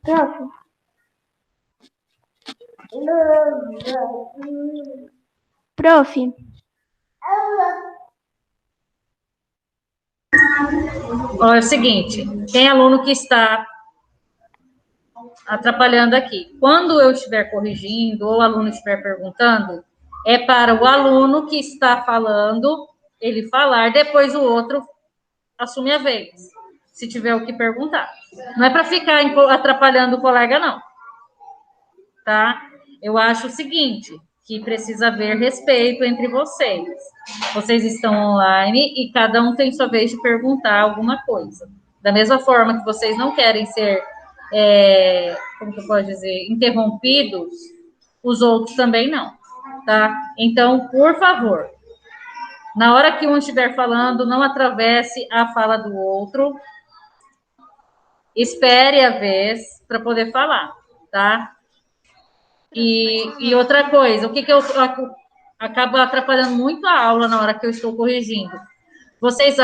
prof, prof, Ó, é o seguinte, tem aluno que está atrapalhando aqui. Quando eu estiver corrigindo ou o aluno estiver perguntando, é para o aluno que está falando, ele falar, depois o outro assume a vez, se tiver o que perguntar. Não é para ficar atrapalhando o colega, não. Tá? Eu acho o seguinte, que precisa haver respeito entre vocês. Vocês estão online e cada um tem sua vez de perguntar alguma coisa. Da mesma forma que vocês não querem ser, como que eu posso dizer, interrompidos, os outros também não, tá? Então, por favor, na hora que um estiver falando, não atravesse a fala do outro, espere a vez para poder falar, tá? E outra coisa, o que eu acaba atrapalhando muito a aula na hora que eu estou corrigindo? Vocês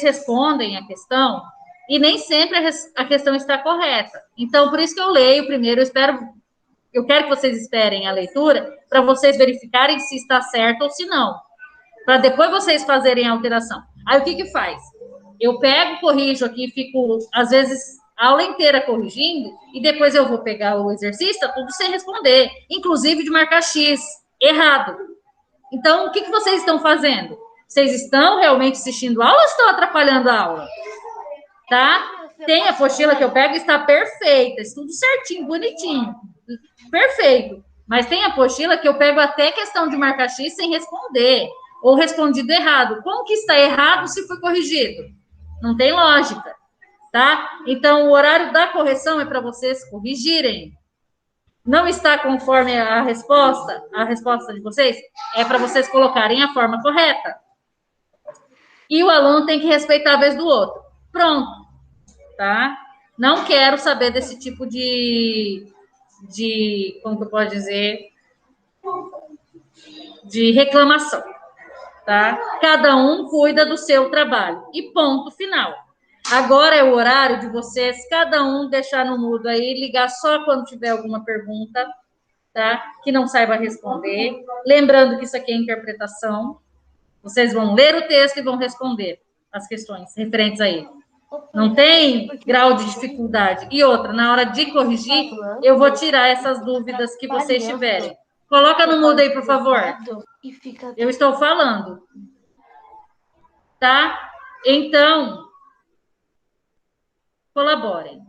respondem a questão e nem sempre a questão está correta. Então, por isso que eu leio primeiro, eu quero que vocês esperem a leitura para vocês verificarem se está certo ou se não, para depois vocês fazerem a alteração. Aí o que faz? Eu pego, corrijo aqui, fico, às vezes, a aula inteira corrigindo, e depois eu vou pegar o exercício, tá tudo sem responder, inclusive de marcar X, errado. Então, o que vocês estão fazendo? Vocês estão realmente assistindo a aula ou estão atrapalhando a aula? Tá? Tem a apostila que eu pego, está perfeita, tudo certinho, bonitinho, perfeito. Mas tem a apostila que eu pego até questão de marcar X sem responder, ou respondido errado. Como que está errado se foi corrigido? Não tem lógica, tá? Então, o horário da correção é para vocês corrigirem. Não está conforme a resposta de vocês, é para vocês colocarem a forma correta. E o aluno tem que respeitar a vez do outro. Pronto, tá? Não quero saber desse tipo como que eu posso dizer, de reclamação, tá? Cada um cuida do seu trabalho. E ponto final. Agora é o horário de vocês, cada um deixar no mudo aí, ligar só quando tiver alguma pergunta, tá? Que não saiba responder. Lembrando que isso aqui é interpretação. Vocês vão ler o texto e vão responder as questões referentes a ele. Não tem grau de dificuldade. E outra, na hora de corrigir, eu vou tirar essas dúvidas que vocês tiverem. Coloca no mudo aí, por favor. Eu estou falando. Tá? Então, colaborem.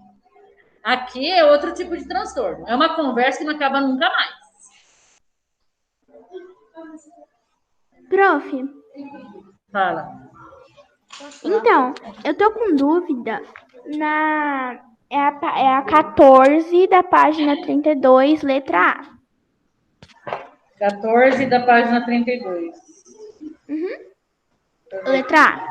Aqui é outro tipo de transtorno. É uma conversa que não acaba nunca mais. prof, Fala. então, eu tô com dúvida é a 14 da página 32, letra A. 14 da página 32. Letra A.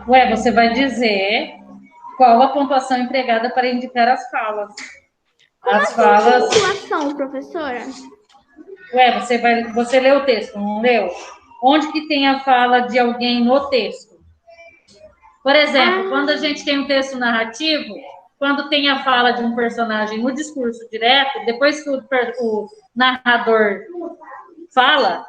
Ué, você vai dizer qual a pontuação empregada para indicar as falas. As falas. Pontuação, professora? Ué, você leu o texto, não leu? Onde que tem a fala de alguém no texto? Por exemplo, quando a gente tem um texto narrativo, quando tem a fala de um personagem no discurso direto, depois que o narrador fala,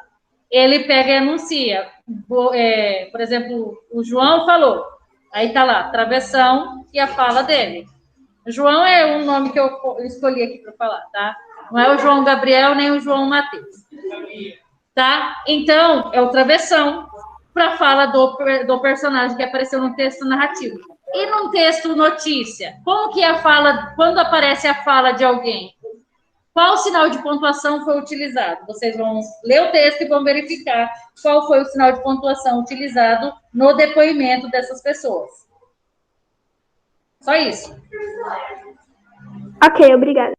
ele pega e anuncia. Por exemplo, o João falou, aí tá lá, travessão e a fala dele. O João é um nome que eu escolhi aqui para falar, tá? Não é o João Gabriel nem o João Mateus. Tá? Então, é o travessão para fala do personagem que apareceu no texto narrativo. E num texto notícia, como que é a fala, quando aparece a fala de alguém? Qual sinal de pontuação foi utilizado? Vocês vão ler o texto e vão verificar qual foi o sinal de pontuação utilizado no depoimento dessas pessoas. Só isso. Ok, obrigada.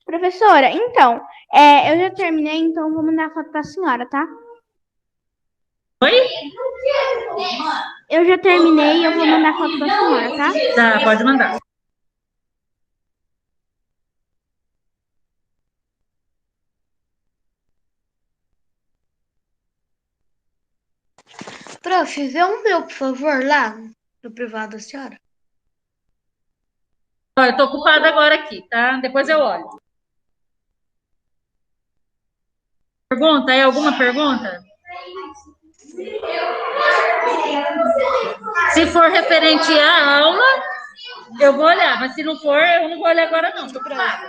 Professora, então, eu já terminei, então vou mandar a foto pra senhora, tá? Oi? Eu já terminei, eu vou mandar a foto pra senhora, tá? Tá, pode mandar. Prof, vê um meu, por favor, lá no privado da senhora. Ó, eu tô ocupada agora aqui, tá? Depois eu olho. Pergunta? É alguma pergunta? Se for referente à aula, eu vou olhar, mas se não for, eu não vou olhar agora, não. Tô ocupada.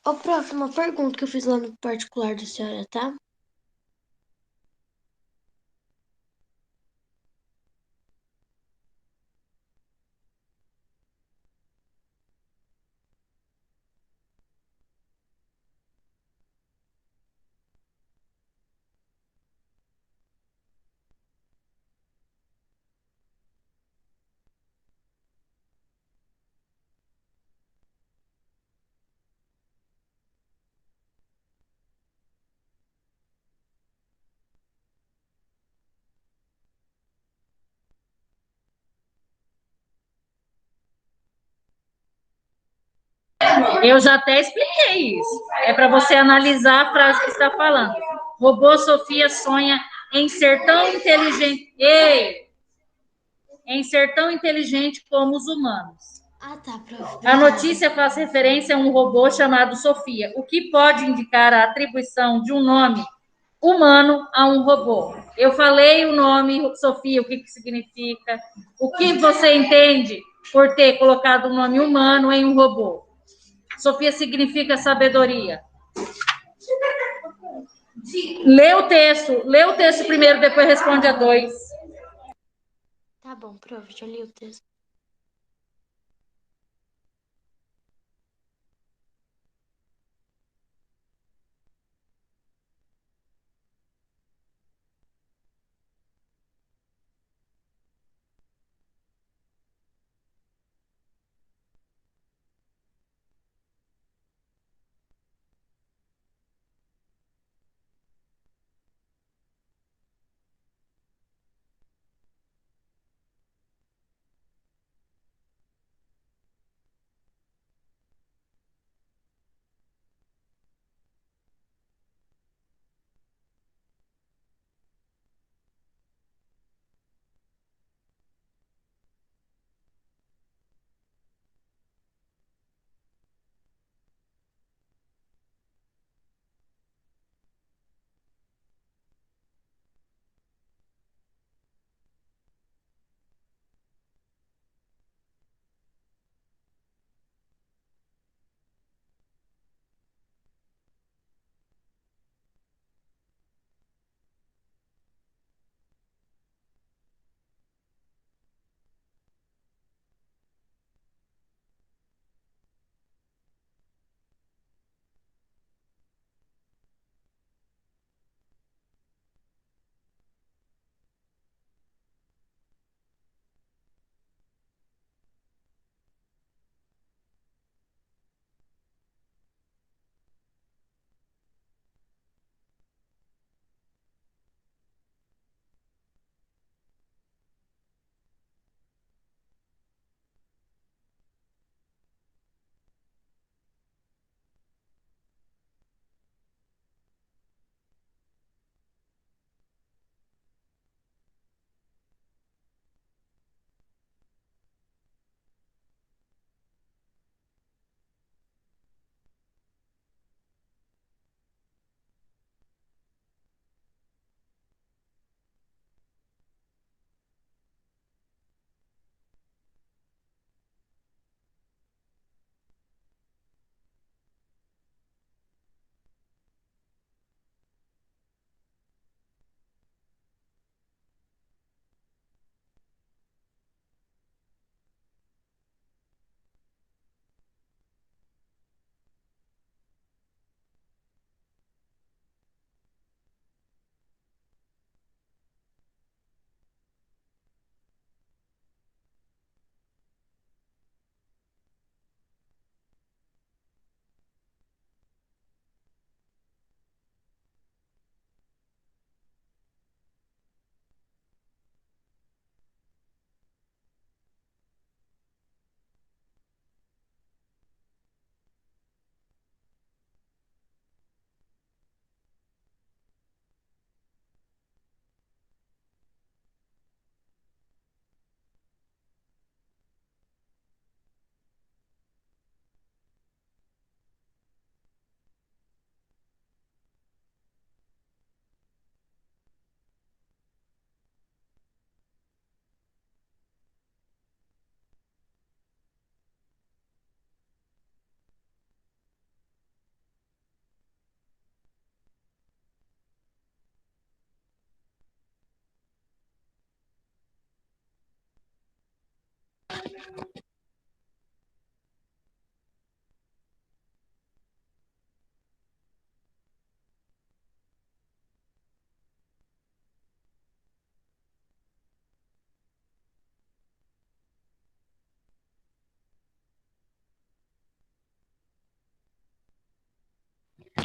Ô, prof, uma pergunta que eu fiz lá no particular da senhora, tá? Eu já até expliquei isso. É para você analisar a frase que está falando. Robô Sofia sonha em ser tão inteligente. Ei! Em ser tão inteligente como os humanos. Ah, tá, prof. A Obrigada. notícia faz referência a um robô chamado Sofia, o que pode indicar a atribuição de um nome humano a um robô. Eu falei o nome Sofia, o que, que significa, o que você entende por ter colocado o nome humano em um robô. Sofia significa sabedoria. Lê o texto primeiro, depois responde a 2. Tá bom, prof, já li o texto.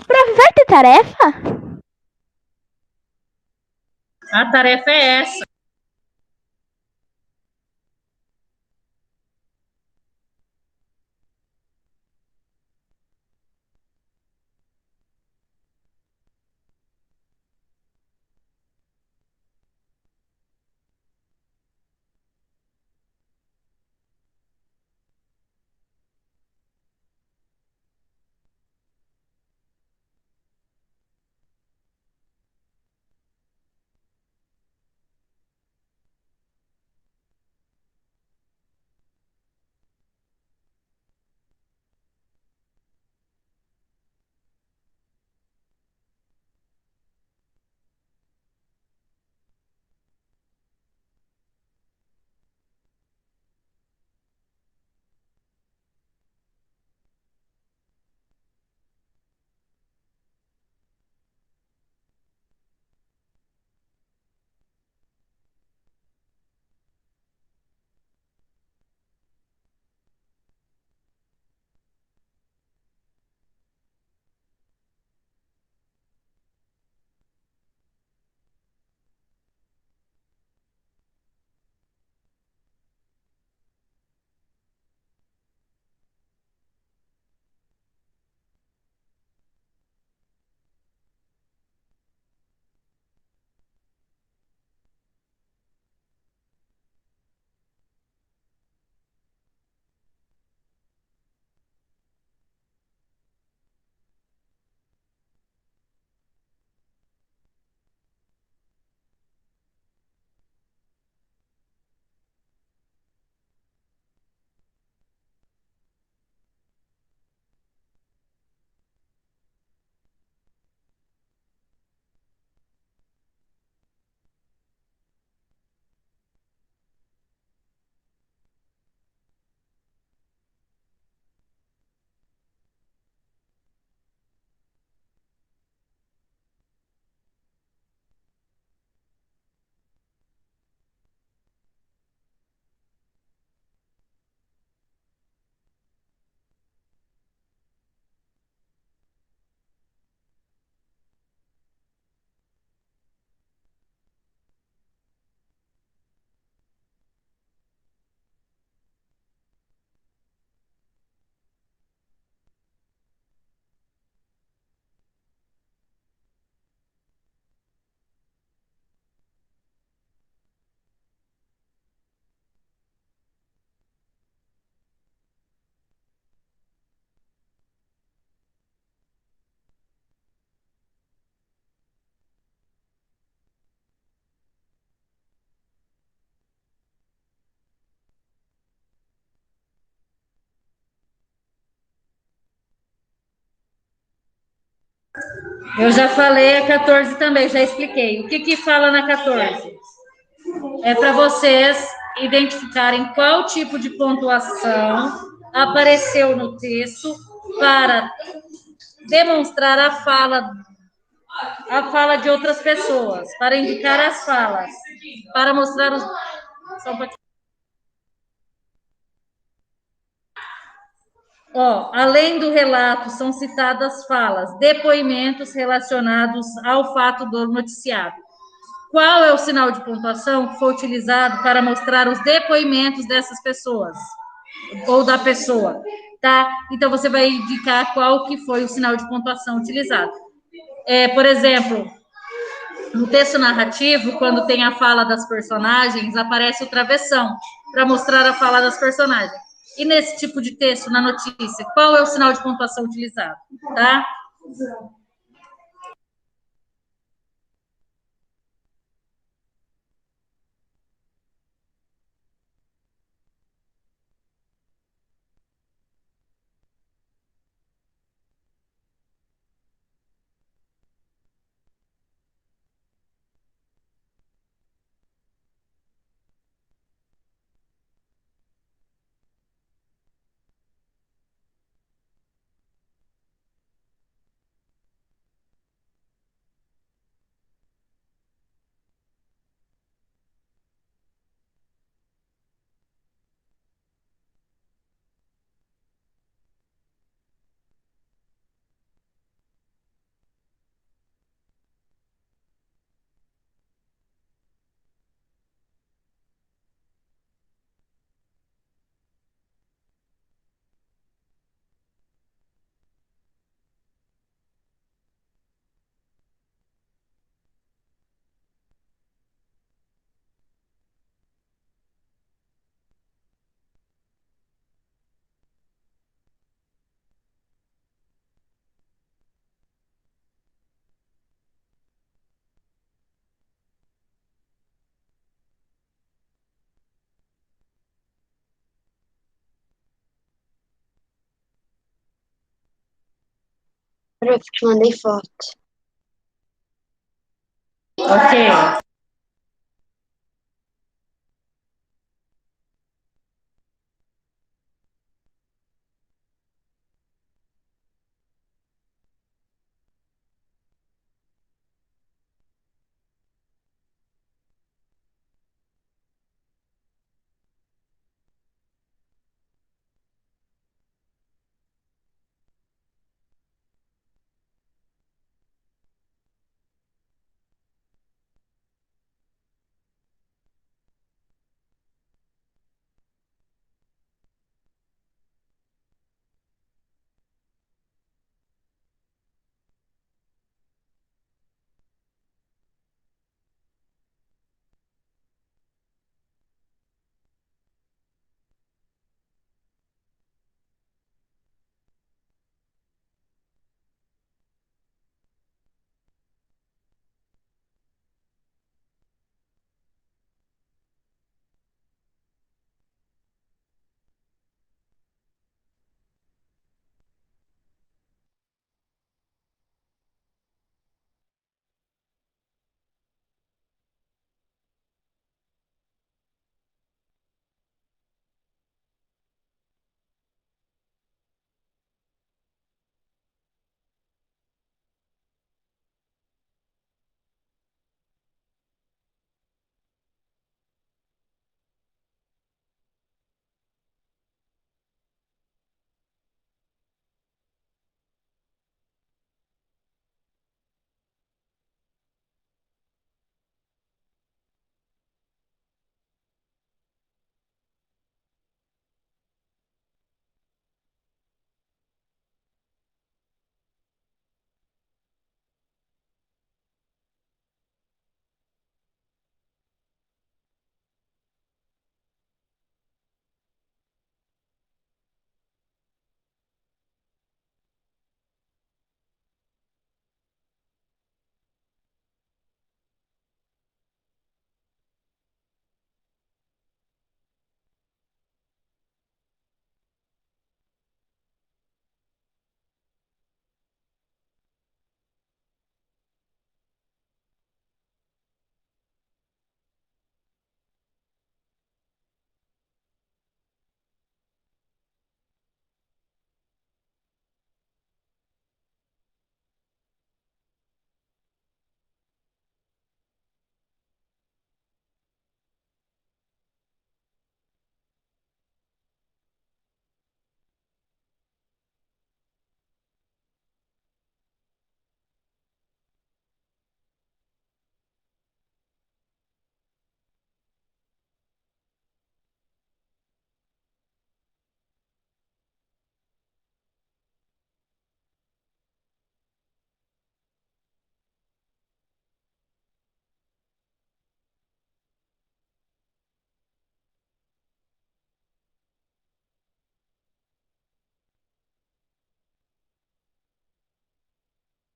Prof, vai ter tarefa? A tarefa é essa. Eu já falei a 14 também, já expliquei. O que que fala na 14? É para vocês identificarem qual tipo de pontuação apareceu no texto para demonstrar a fala de outras pessoas, para indicar as falas, para mostrar os. Só um pouquinho. Ó, além do relato, são citadas falas, depoimentos relacionados ao fato do noticiado. Qual é o sinal de pontuação que foi utilizado para mostrar os depoimentos dessas pessoas? Ou da pessoa, tá? Então, você vai indicar qual que foi o sinal de pontuação utilizado. Por exemplo, no texto narrativo, quando tem a fala das personagens, aparece o travessão, para mostrar a fala das personagens. E nesse tipo de texto, na notícia, qual é o sinal de pontuação utilizado, tá? Prof, te mandei foto. Ok.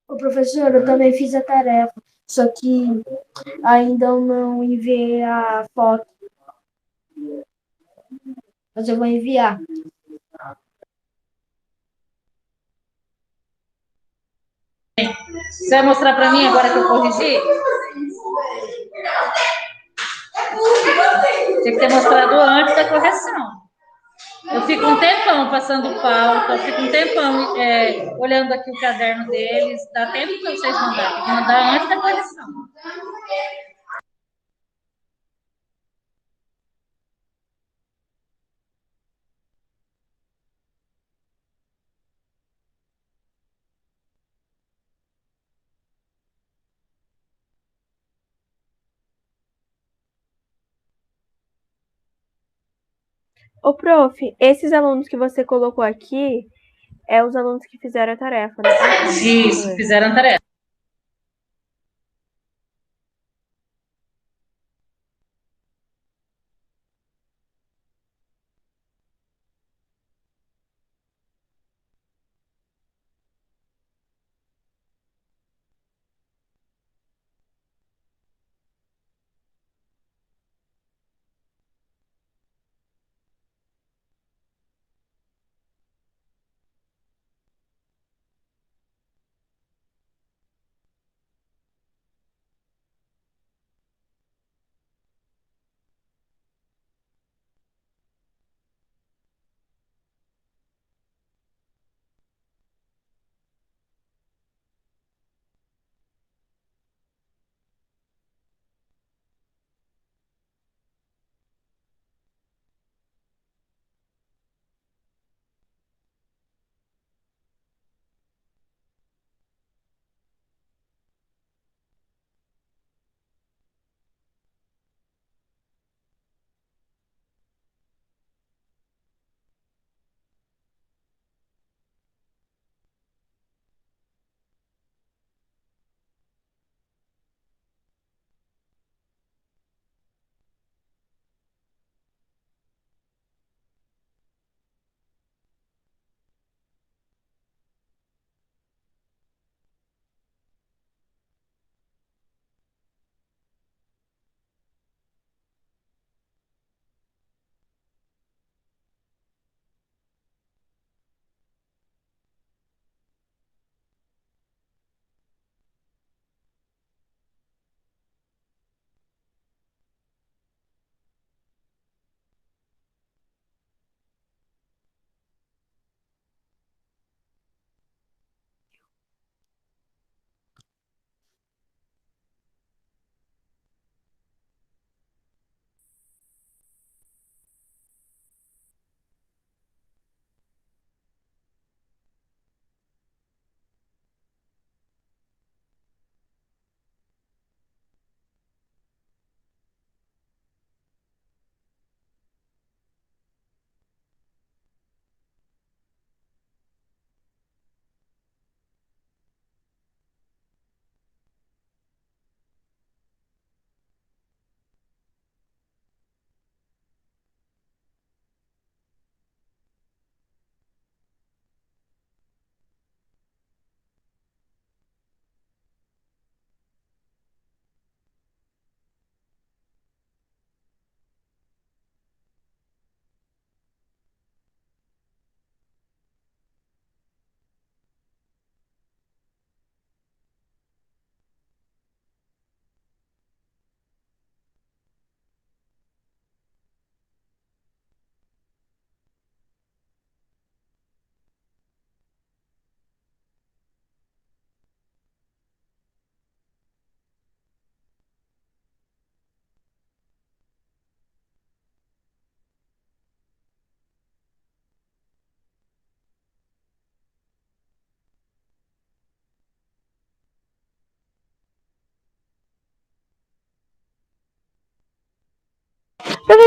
Ô, professor, eu também fiz a tarefa, só que ainda eu não enviei a foto, mas eu vou enviar. Você vai mostrar para mim agora que eu corrigi? Tinha que ter mostrado antes da correção. Eu fico um tempão passando pauta, eu fico um tempão olhando aqui o caderno deles. Dá tempo para vocês mandarem. Tem que mandar antes da correção. Ô, prof, esses alunos que você colocou aqui é os alunos que fizeram a tarefa, né? Ah, tá. Isso, fizeram a tarefa.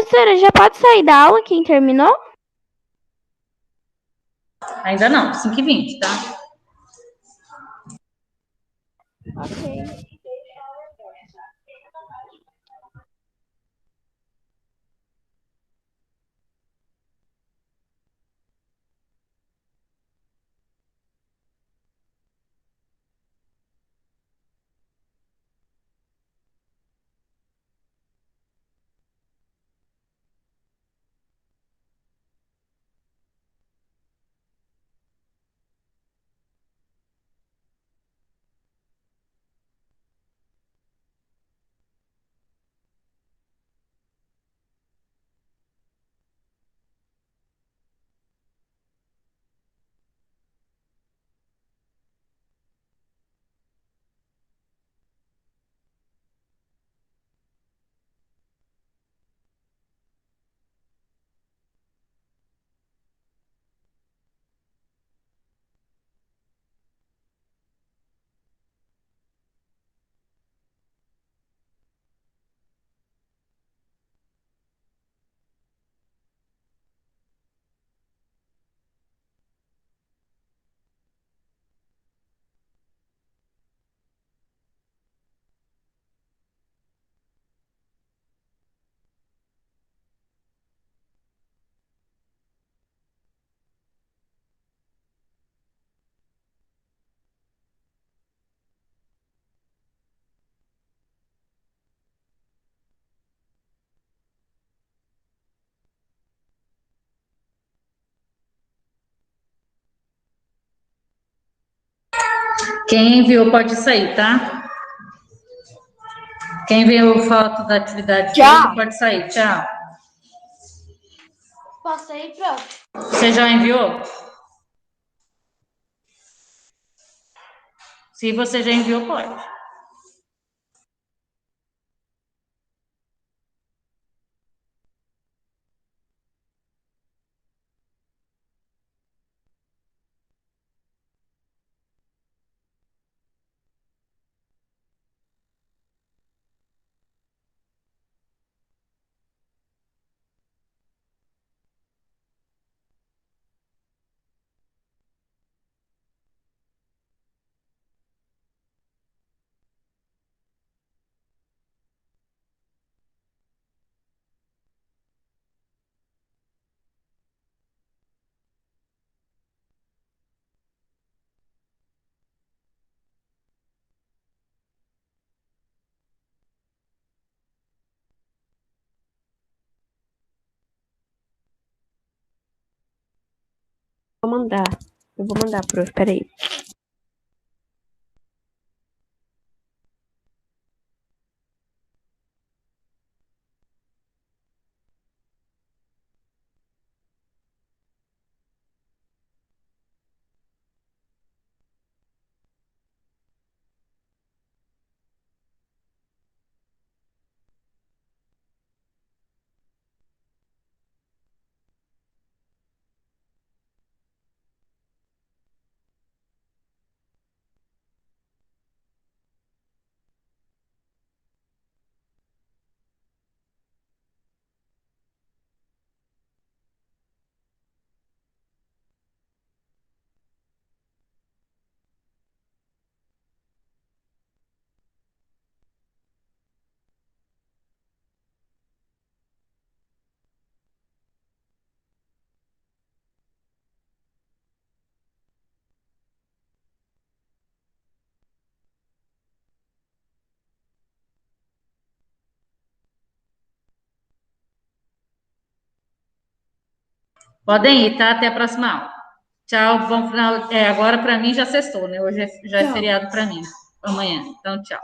Professora, já pode sair da aula quem terminou? Ainda não, 5h20, tá? Ok. Quem enviou pode sair, tá? Quem enviou foto da atividade pode sair. Tchau. Posso ir, prof? Você já enviou? Se você já enviou, pode. Vou mandar. Eu vou mandar, prof. Peraí. Podem ir, tá? Até a próxima aula. Tchau, bom final. Agora para mim já sextou, né? Hoje já é feriado para mim. Amanhã. Então, tchau.